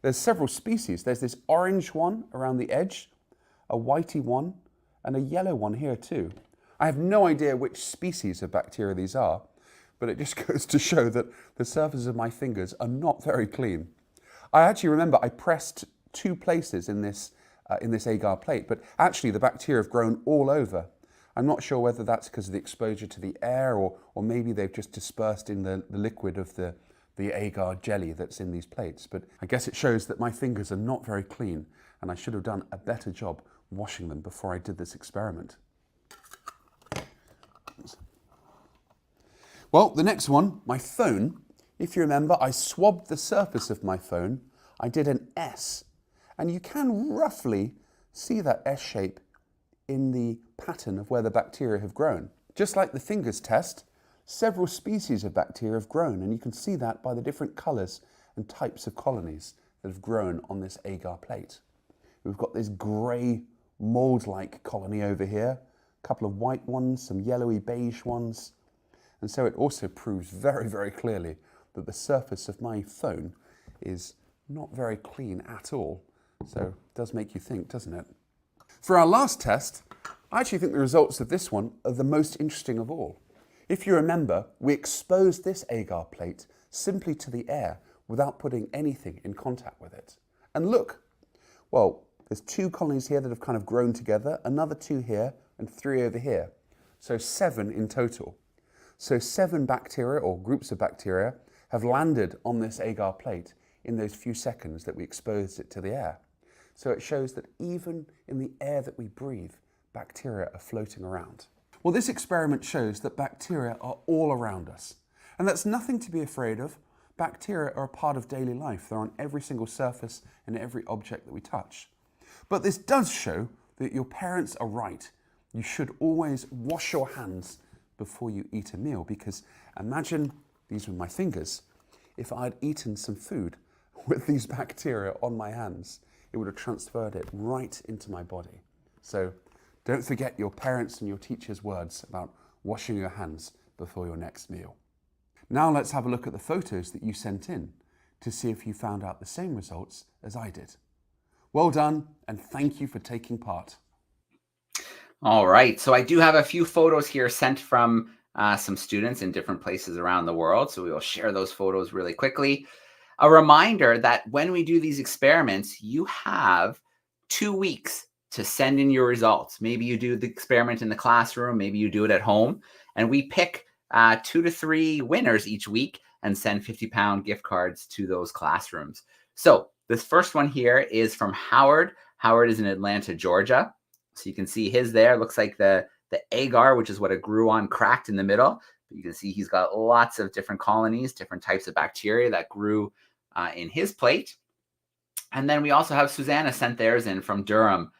Speaker 10: There's several species. There's this orange one around the edge, a whitey one, and a yellow one here too. I have no idea which species of bacteria these are, but it just goes to show that the surfaces of my fingers are not very clean. I actually remember I pressed 2 places in this agar plate, but actually the bacteria have grown all over. I'm not sure whether that's because of the exposure to the air or maybe they've just dispersed in the liquid of the agar jelly that's in these plates. But I guess it shows that my fingers are not very clean and I should have done a better job washing them before I did this experiment. Well, the next one, my phone. If you remember, I swabbed the surface of my phone. I did an S, and you can roughly see that S shape in the pattern of where the bacteria have grown. Just like the fingers test, several species of bacteria have grown, and you can see that by the different colours and types of colonies that have grown on this agar plate. We've got this grey mould-like colony over here, a couple of white ones, some yellowy beige ones, and so it also proves very, very clearly that the surface of my phone is not very clean at all. So it does make you think, doesn't it? For our last test, I actually think the results of this one are the most interesting of all. If you remember, we exposed this agar plate simply to the air without putting anything in contact with it. And look, well, there's 2 colonies here that have kind of grown together, another 2 here, and 3 over here. So 7 in total. So 7 bacteria, or groups of bacteria, have landed on this agar plate in those few seconds that we exposed it to the air. So it shows that even in the air that we breathe, bacteria are floating around. Well, this experiment shows that bacteria are all around us. And that's nothing to be afraid of. Bacteria are a part of daily life. They're on every single surface and every object that we touch. But this does show that your parents are right. You should always wash your hands before you eat a meal, because imagine, these were my fingers, if I had eaten some food with these bacteria on my hands, it would have transferred it right into my body. So don't forget your parents and your teachers' words about washing your hands before your next meal. Now let's have a look at the photos that you sent in to see if you found out the same results as I did. Well done, and thank you for taking part.
Speaker 1: All right, so I do have a few photos here sent from some students in different places around the world, so we will share those photos really quickly. A reminder that when we do these experiments, you have 2 weeks to send in your results. Maybe you do the experiment in the classroom, maybe you do it at home, and we pick 2 to 3 winners each week and send £50 gift cards to those classrooms. So this first one here is from Howard. Howard is in Atlanta, Georgia. So you can see his there. Looks like the agar, which is what it grew on, cracked in the middle. But you can see he's got lots of different colonies, different types of bacteria that grew in his plate. And then we also have Susanna sent theirs in from Durham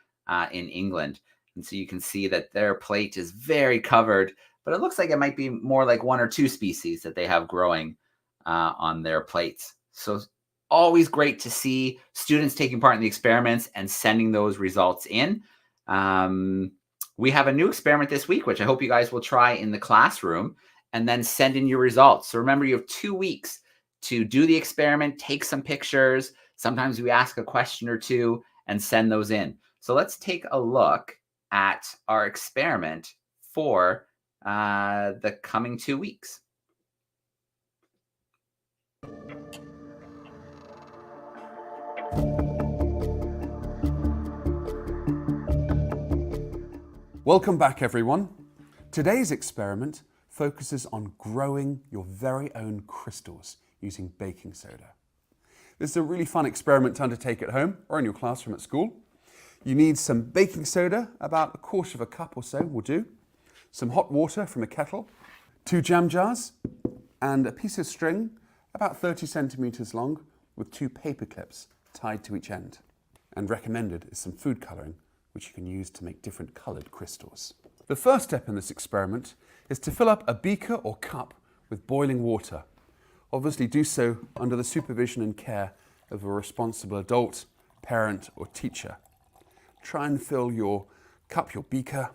Speaker 1: in England. And so you can see that their plate is very covered, but it looks like it might be more like 1 or 2 species that they have growing on their plates. So always great to see students taking part in the experiments and sending those results in. We have a new experiment this week, which I hope you guys will try in the classroom and then send in your results. So remember, you have 2 weeks to do the experiment, take some pictures. Sometimes we ask a question or 2 and send those in. So let's take a look at our experiment for the coming 2 weeks.
Speaker 10: Welcome back, everyone. Today's experiment focuses on growing your very own crystals using baking soda. This is a really fun experiment to undertake at home or in your classroom at school. You need some baking soda, about 1/4 cup or so will do, some hot water from a kettle, 2 jam jars, and a piece of string about 30 centimeters long with 2 paper clips tied to each end. And recommended is some food coloring, which you can use to make different colored crystals. The first step in this experiment is to fill up a beaker or cup with boiling water. Obviously do so under the supervision and care of a responsible adult, parent or teacher. Try and fill your cup, your beaker,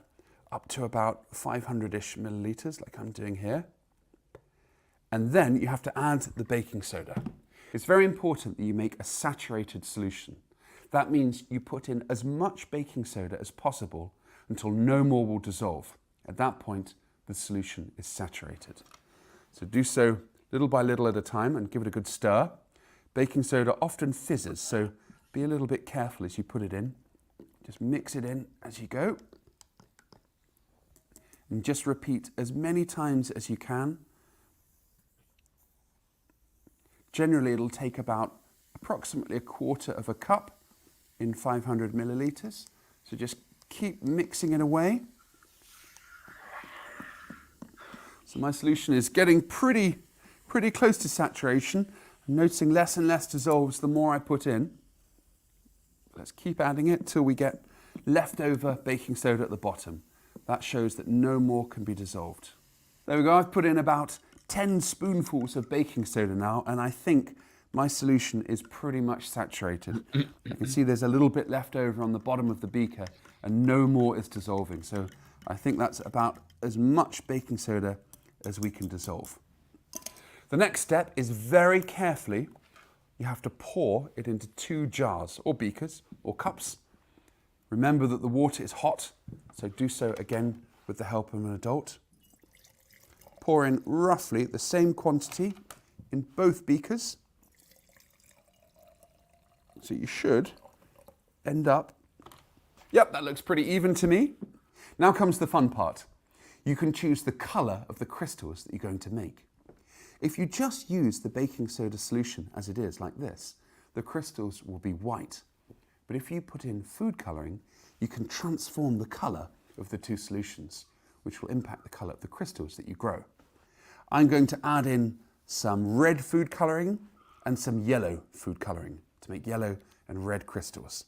Speaker 10: up to about 500-ish milliliters, like I'm doing here. And then you have to add the baking soda. It's very important that you make a saturated solution. That means you put in as much baking soda as possible until no more will dissolve. At that point, the solution is saturated. So do so little by little at a time and give it a good stir. Baking soda often fizzes, so be a little bit careful as you put it in. Just mix it in as you go. And just repeat as many times as you can. Generally, it'll take about approximately 1/4 cup in 500 milliliters. So just keep mixing it away. So my solution is getting pretty close to saturation. I'm noticing less and less dissolves the more I put in. Let's keep adding it till we get leftover baking soda at the bottom. That shows that no more can be dissolved. There we go. I've put in about 10 spoonfuls of baking soda now, and I think my solution is pretty much saturated. You can see there's a little bit left over on the bottom of the beaker, and no more is dissolving. So I think that's about as much baking soda as we can dissolve. The next step is very carefully, you have to pour it into 2 jars or beakers or cups. Remember that the water is hot, so do so again with the help of an adult. Pour in roughly the same quantity in both beakers. So you should end up, yep, that looks pretty even to me. Now comes the fun part. You can choose the colour of the crystals that you're going to make. If you just use the baking soda solution as it is, like this, the crystals will be white. But if you put in food colouring, you can transform the colour of the 2 solutions, which will impact the colour of the crystals that you grow. I'm going to add in some red food colouring and some yellow food colouring to make yellow and red crystals.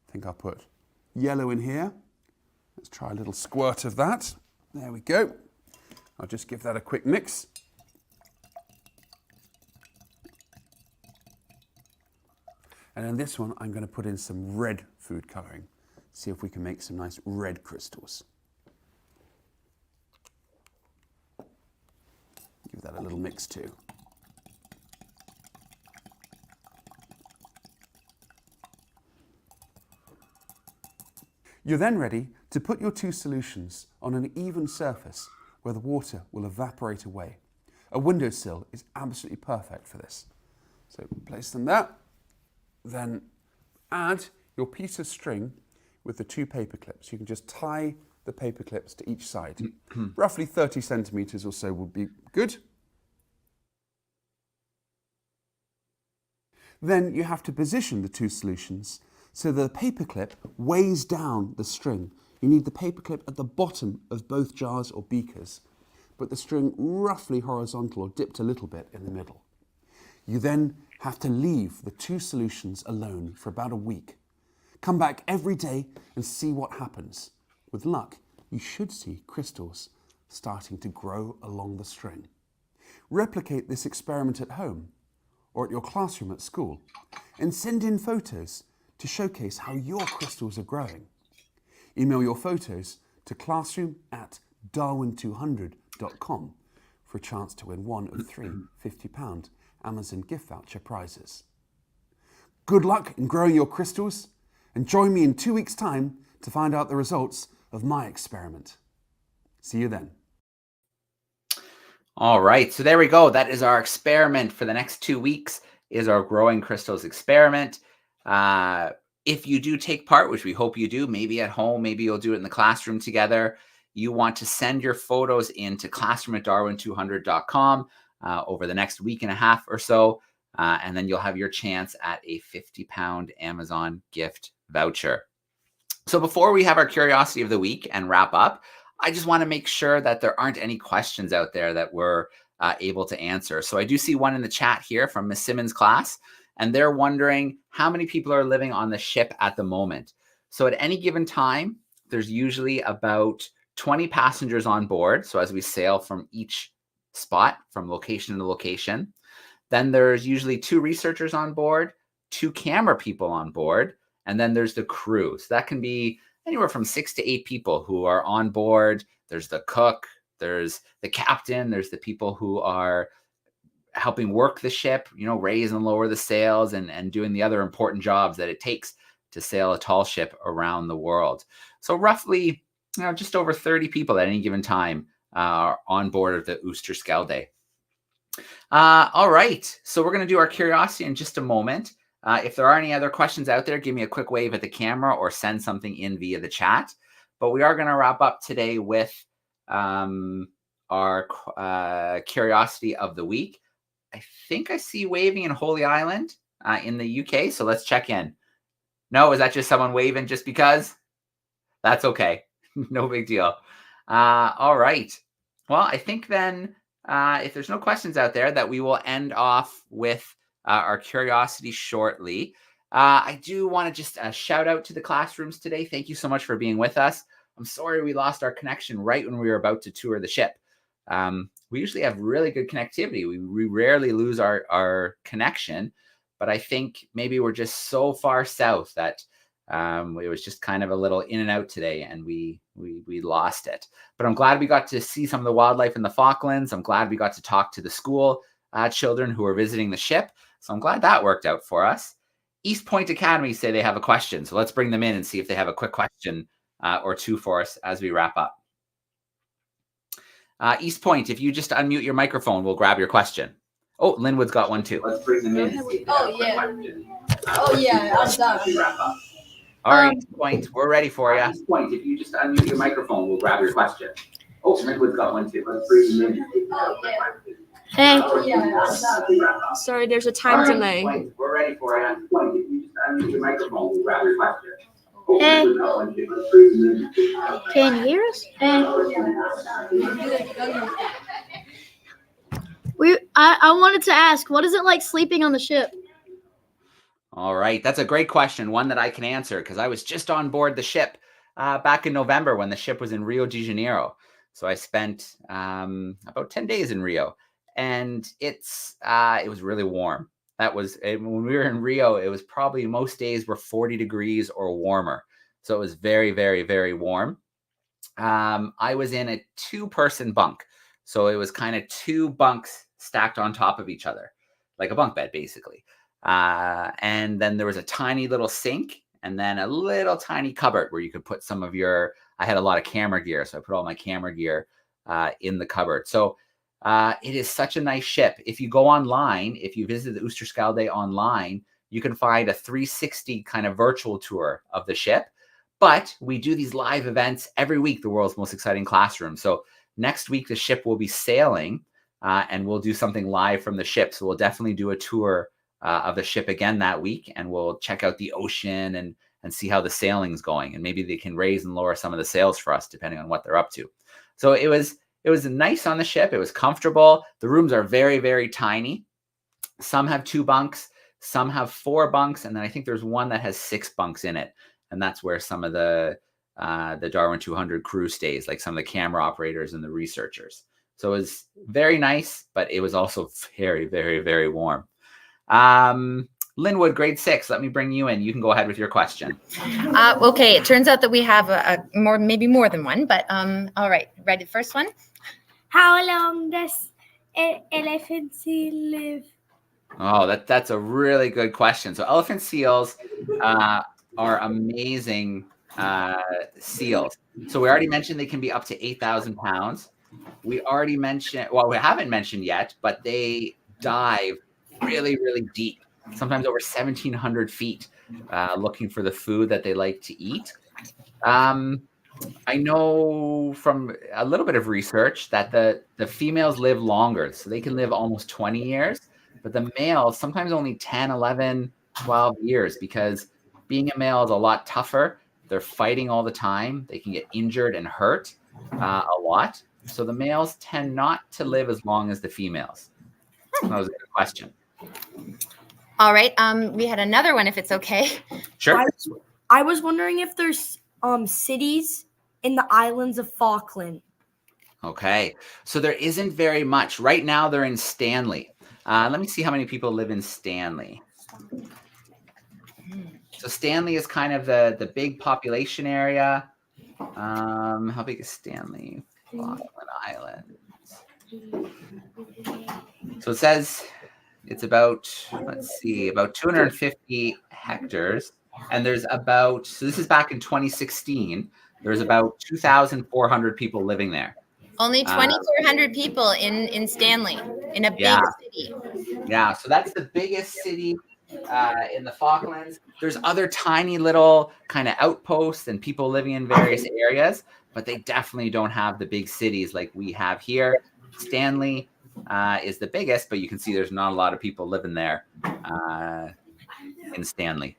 Speaker 10: I think I'll put yellow in here. Let's try a little squirt of that. There we go. I'll just give that a quick mix. And in this one, I'm going to put in some red food colouring. See if we can make some nice red crystals. Give that a little mix too. You're then ready to put your 2 solutions on an even surface where the water will evaporate away. A windowsill is absolutely perfect for this. So place them there, then add your piece of string with the 2 paper clips. You can just tie the paper clips to each side. Roughly 30 centimetres or so would be good. Then you have to position the 2 solutions so the paper clip weighs down the string. You need the paper clip at the bottom of both jars or beakers, but the string roughly horizontal or dipped a little bit in the middle. You then have to leave the 2 solutions alone for about a week. Come back every day and see what happens. With luck, you should see crystals starting to grow along the string. Replicate this experiment at home or at your classroom at school and send in photos to showcase how your crystals are growing. Email your photos to classroom@darwin200.com for a chance to win one of 3 £50 Amazon gift voucher prizes. Good luck in growing your crystals, and join me in 2 weeks' time to find out the results of my experiment. See you then.
Speaker 1: All right, so there we go. That is our experiment for the next 2 weeks, is our growing crystals experiment. If you do take part, which we hope you do, maybe at home, maybe you'll do it in the classroom together, you want to send your photos in to classroom@darwin200.com over the next week and a half or so, and then you'll have your chance at a £50 Amazon gift voucher. So before we have our curiosity of the week and wrap up, I just want to make sure that there aren't any questions out there that we're able to answer. So I do see one in the chat here from Miss Simmons' class, and they're wondering how many people are living on the ship at the moment. So at any given time, there's usually about 20 passengers on board. So as we sail from each spot, from location to location, then there's usually 2 researchers on board, 2 camera people on board, and then there's the crew. So that can be anywhere from 6 to 8 people who are on board. There's the cook, there's the captain, there's the people who are helping work the ship, raise and lower the sails and doing the other important jobs that it takes to sail a tall ship around the world. So roughly, just over 30 people at any given time are on board of the Oosterschelde. All right, so we're going to do our curiosity in just a moment. If there are any other questions out there, give me a quick wave at the camera or send something in via the chat. But we are going to wrap up today with our curiosity of the week. I think I see waving in Holy Island in the UK, so let's check in. No, is that just someone waving just because? That's okay. No big deal. All right. Well, I think then if there's no questions out there, that we will end off with our curiosity shortly. I do want to just shout out to the classrooms today. Thank you so much for being with us. I'm sorry we lost our connection right when we were about to tour the ship. We usually have really good connectivity. We rarely lose our connection, but I think maybe we're just so far south that it was just kind of a little in and out today, and we lost it. But I'm glad we got to see some of the wildlife in the Falklands. I'm glad we got to talk to the school children who are visiting the ship. So I'm glad that worked out for us. East Point Academy say they have a question. So let's bring them in and see if they have a quick question or two for us as we wrap up. East Point, if you just unmute your microphone, we'll grab your question. Oh, Linwood's got one too. Let's bring them in and see if they have a quick question.
Speaker 11: I'm done.
Speaker 1: All right, East Point, we're ready for you. East Point, if you just unmute your microphone, we'll grab your question. Oh, Linwood's got one too. Let's bring them in and see if they have a quick question.
Speaker 11: Hey. Sorry, there's a time delay.
Speaker 1: Point, we're ready for you. East Point, if you just unmute your microphone, we'll grab your question.
Speaker 4: Hey. Can you hear us? Hey. I wanted to ask, what is it like sleeping on the ship?
Speaker 1: All right, that's a great question, one that I can answer because I was just on board the ship back in November when the ship was in Rio de Janeiro. So I spent about 10 days in Rio, and it was really warm. That was when we were in Rio, it was probably most days were 40 degrees or warmer. So it was very, very, very warm. I was in a 2-person bunk. So it was kind of 2 bunks stacked on top of each other, like a bunk bed, basically. And then there was a tiny little sink and then a little tiny cupboard where you could put some of I had a lot of camera gear. So I put all my camera gear in the cupboard. So it is such a nice ship. If you go online, if you visit the Oosterschelde online, you can find a 360 kind of virtual tour of the ship. But we do these live events every week, the world's most exciting classroom. So next week, the ship will be sailing and we'll do something live from the ship. So we'll definitely do a tour of the ship again that week, and we'll check out the ocean and see how the sailing's going. And maybe they can raise and lower some of the sails for us, depending on what they're up to. So it was nice on the ship. It was comfortable. The rooms are very, very tiny. Some have 2 bunks, some have 4 bunks, and then I think there's one that has 6 bunks in it. And that's where some of the DARWIN200 crew stays, like some of the camera operators and the researchers. So it was very nice, but it was also very, very, very warm. Linwood, grade 6, let me bring you in. You can go ahead with your question.
Speaker 7: Okay, it turns out that we have maybe more than one, but all right, ready? The first one.
Speaker 4: How long does an elephant seal live?
Speaker 1: Oh, that's a really good question. So elephant seals are amazing seals. So we already mentioned they can be up to 8,000 pounds. We already mentioned, well, we haven't mentioned yet, but they dive really, really deep, sometimes over 1,700 feet, looking for the food that they like to eat. I know from a little bit of research that the females live longer, so they can live almost 20 years, but the males sometimes only 10, 11, 12 years, because being a male is a lot tougher. They're fighting all the time. They can get injured and hurt a lot. So the males tend not to live as long as the females. That was a good question.
Speaker 7: All right. We had another one, if it's okay.
Speaker 1: Sure.
Speaker 11: I was wondering if there's cities in the islands of Falkland.
Speaker 1: Okay. So there isn't very much. Right now they're in Stanley. Let me see how many people live in Stanley. So Stanley is kind of the big population area. How big is Stanley? Falkland Islands. So it says it's about, let's see, about 250 hectares. And there's about, so this is back in 2016, there's about 2,400 people living there.
Speaker 7: Only 2,400 people in Stanley, in a big city.
Speaker 1: Yeah, so that's the biggest city in the Falklands. There's other tiny little kind of outposts and people living in various areas, but they definitely don't have the big cities like we have here. Stanley is the biggest, but you can see there's not a lot of people living there in Stanley.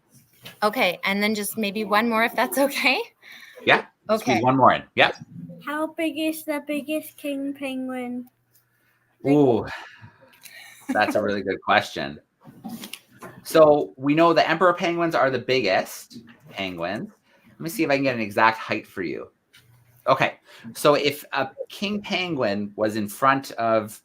Speaker 7: Okay, and then just maybe one more, if that's okay.
Speaker 1: Yeah.
Speaker 8: Okay.
Speaker 1: Squeeze one more in. Yep.
Speaker 4: How big is the biggest king penguin?
Speaker 1: Ooh, that's a really good question. So we know the emperor penguins are the biggest penguins. Let me see if I can get an exact height for you. Okay, so if a king penguin was in front of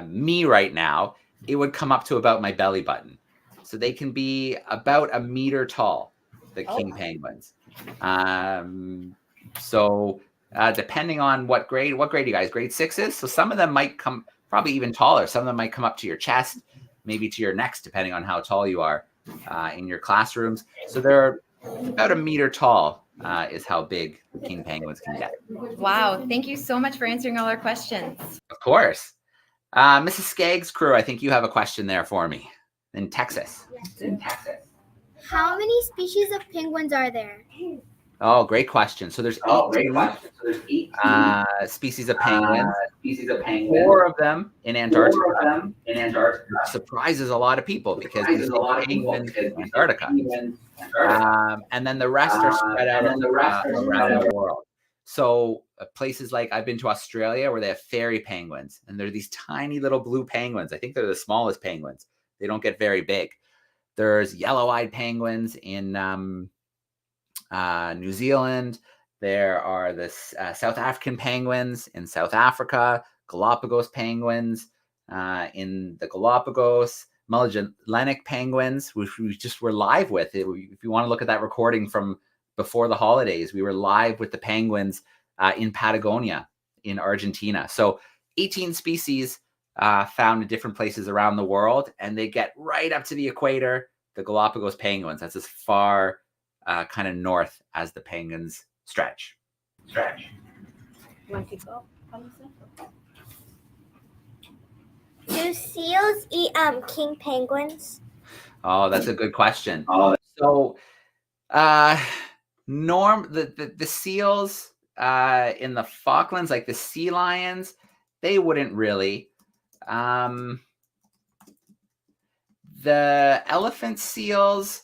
Speaker 1: me right now, it would come up to about my belly button. So they can be about a meter tall, the king penguins. So depending on what grade you guys, grade 6s? So some of them might come probably even taller. Some of them might come up to your chest, maybe to your necks, depending on how tall you are in your classrooms. So they're about a meter tall is how big king penguins can get.
Speaker 7: Wow. Thank you so much for answering all our questions.
Speaker 1: Of course. Mrs. Skaggs' crew, I think you have a question there for me in Texas.
Speaker 4: How many species of penguins are there?
Speaker 1: Oh, great question. So there's 18 species of penguins. 4 of them in Antarctica. Surprises a lot of people because there's penguins in Antarctica. And then the rest are spread out around the world. So places like I've been to Australia where they have fairy penguins, and they're these tiny little blue penguins. I think they're the smallest penguins. They don't get very big. There's yellow-eyed penguins in New Zealand. There are the South African penguins in South Africa, Galapagos penguins in the Galapagos, Magellanic penguins, which we just were live with. If you want to look at that recording from before the holidays, we were live with the penguins in Patagonia in Argentina. So 18 species found in different places around the world, and they get right up to the equator, the Galapagos penguins. That's as far kind of north as the penguins stretch.
Speaker 4: Do seals eat king penguins?
Speaker 1: Oh, that's a good question. So the seals in the Falklands, like the sea lions, they wouldn't really. The elephant seals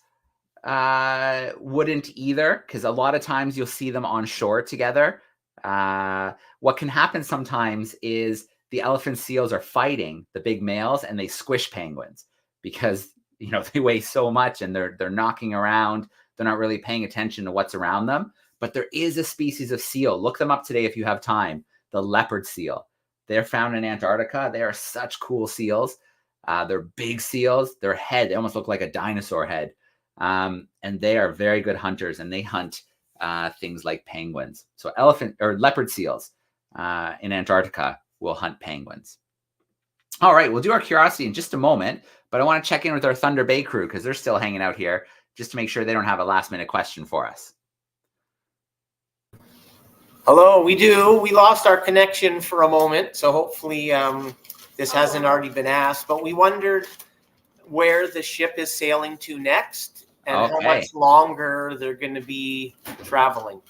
Speaker 1: wouldn't either, because a lot of times you'll see them on shore together. What can happen sometimes is the elephant seals are fighting the big males, and they squish penguins because they weigh so much, and they're knocking around. They're not really paying attention to what's around them. But there is a species of seal. Look them up today if you have time. The leopard seal. They're found in Antarctica. They are such cool seals. They're big seals. Their head, they almost look like a dinosaur head. And they are very good hunters, and they hunt things like penguins. So elephant or leopard seals in Antarctica will hunt penguins. All right, we'll do our curiosity in just a moment, but I want to check in with our Thunder Bay crew because they're still hanging out here just to make sure they don't have a last-minute question for us.
Speaker 9: Hello, we do. We lost our connection for a moment, so hopefully this hasn't already been asked, but we wondered where the ship is sailing to next and how much longer they're going to be traveling.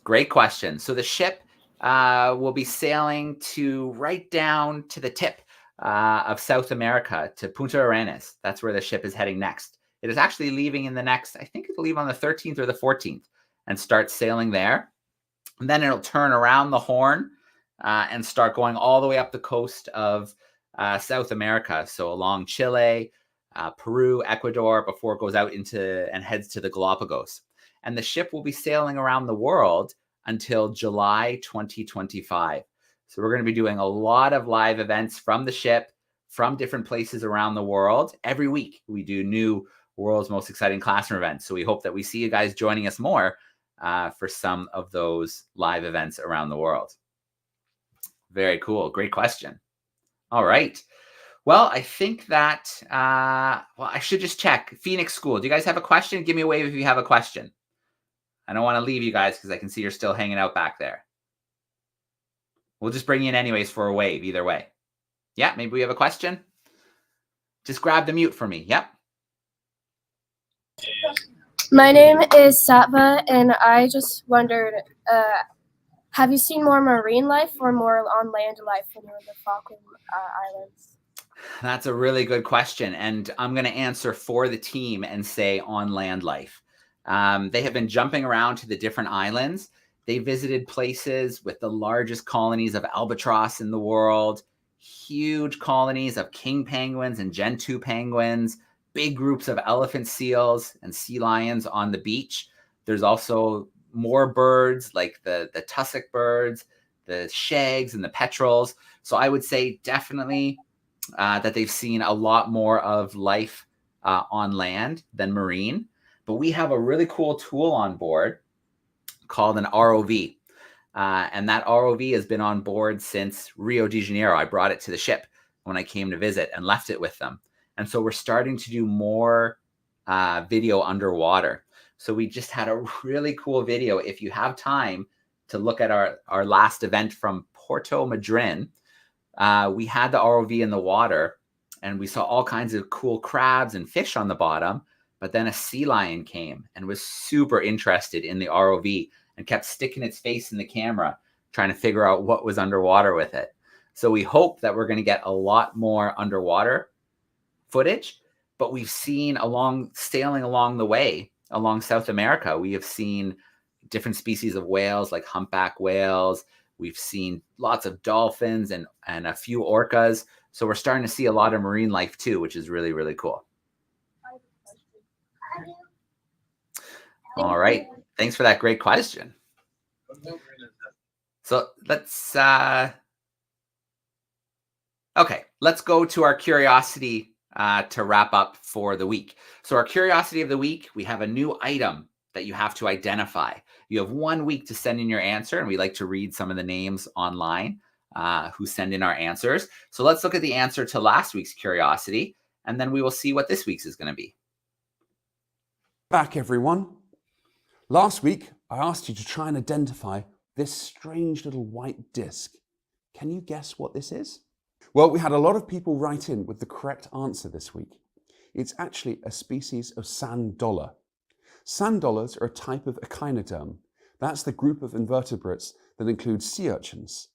Speaker 1: Great question. So the ship will be sailing to right down to the tip of South America, to Punta Arenas. That's where the ship is heading next. It is actually leaving in the next, I think it'll leave on the 13th or the 14th and start sailing there. And then it'll turn around the Horn and start going all the way up the coast of South America. So along Chile, Peru, Ecuador, before it goes out into and heads to the Galapagos. And the ship will be sailing around the world until July 2025. So we're going to be doing a lot of live events from the ship, from different places around the world. Every week we do new World's Most Exciting Classroom events. So we hope that we see you guys joining us more for some of those live events around the world. Very cool. Great question. All right. Well, I think that, I should just check. Phoenix School, do you guys have a question? Give me a wave if you have a question. I don't want to leave you guys because I can see you're still hanging out back there. We'll just bring you in anyways for a wave either way. Yeah, maybe we have a question. Just grab the mute for me. Yep.
Speaker 12: My name is Satva, and I just wondered, have you seen more marine life or more on land life when you were in the Falkland Islands?
Speaker 1: That's a really good question, and I'm going to answer for the team and say on land life. They have been jumping around to the different islands. They visited places with the largest colonies of albatross in the world, huge colonies of king penguins and gentoo penguins, big groups of elephant seals and sea lions on the beach. There's also more birds like the tussock birds, the shags and the petrels. So I would say definitely that they've seen a lot more of life on land than marine. But we have a really cool tool on board called an ROV. And that ROV has been on board since Rio de Janeiro. I brought it to the ship when I came to visit and left it with them. And so we're starting to do more video underwater. So we just had a really cool video. If you have time to look at our last event from Porto Madryn, we had the ROV in the water and we saw all kinds of cool crabs and fish on the bottom. But then a sea lion came and was super interested in the ROV and kept sticking its face in the camera, trying to figure out what was underwater with it. So we hope that we're going to get a lot more underwater footage, but we've seen sailing along the way, along South America, we have seen different species of whales like humpback whales. We've seen lots of dolphins and a few orcas. So we're starting to see a lot of marine life too, which is really, really cool. All right. Thanks for that great question. So let's go to our curiosity to wrap up for the week. So our curiosity of the week, we have a new item that you have to identify. You have 1 week to send in your answer, and we like to read some of the names online who send in our answers. So let's look at the answer to last week's curiosity, and then we will see what this week's is going to be.
Speaker 10: Back, everyone. Last week, I asked you to try and identify this strange little white disc. Can you guess what this is? Well, we had a lot of people write in with the correct answer this week. It's actually a species of sand dollar. Sand dollars are a type of echinoderm. That's the group of invertebrates that includes sea urchins.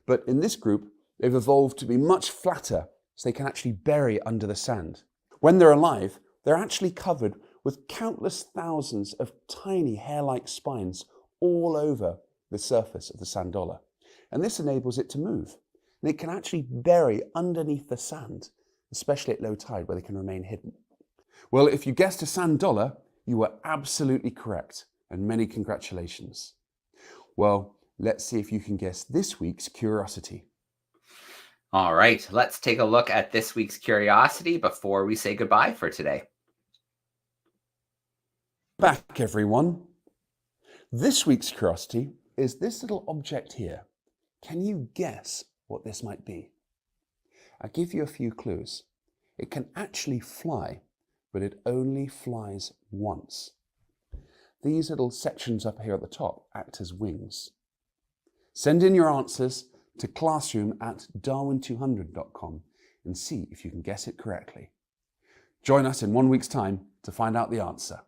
Speaker 10: But in this group, they've evolved to be much flatter, so they can actually bury under the sand. When they're alive, they're actually covered with countless thousands of tiny hair-like spines all over the surface of the sand dollar. And this enables it to move. And it can actually bury underneath the sand, especially at low tide where they can remain hidden. Well, if you guessed a sand dollar, you were absolutely correct, and many congratulations. Well, let's see if you can guess this week's curiosity.
Speaker 1: All right, let's take a look at this week's curiosity before we say goodbye for today.
Speaker 10: Back, everyone. This week's curiosity is this little object here. Can you guess what this might be? I'll give you a few clues. It can actually fly, but it only flies once. These little sections up here at the top act as wings. Send in your answers to classroom@darwin200.com and see if you can guess it correctly. Join us in 1 week's time to find out the answer.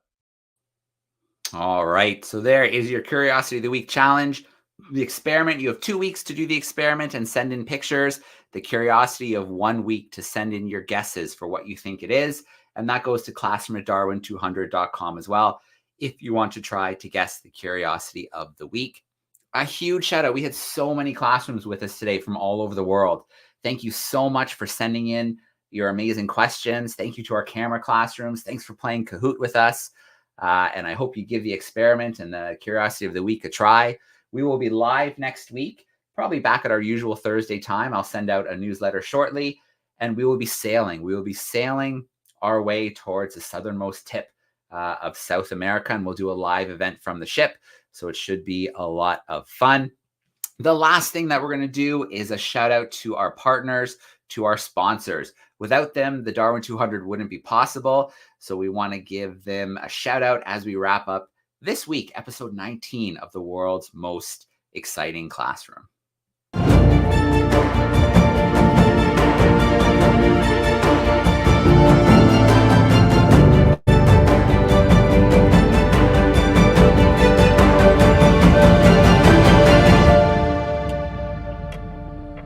Speaker 1: All right, so there is your Curiosity of the Week challenge. The experiment, you have 2 weeks to do the experiment and send in pictures. The curiosity of 1 week to send in your guesses for what you think it is. And that goes to classroom@darwin200.com as well, if you want to try to guess the curiosity of the week. A huge shout out. We had so many classrooms with us today from all over the world. Thank you so much for sending in your amazing questions. Thank you to our camera classrooms. Thanks for playing Kahoot with us. And I hope you give the experiment and the curiosity of the week a try. We will be live next week, probably back at our usual Thursday time. I'll send out a newsletter shortly, and we will be sailing. We will be sailing our way towards the southernmost tip of South America, and we'll do a live event from the ship. So it should be a lot of fun. The last thing that we're going to do is a shout out to our partners, to our sponsors. Without them, the Darwin 200 wouldn't be possible. So we want to give them a shout out as we wrap up this week, episode 19 of the world's most exciting classroom.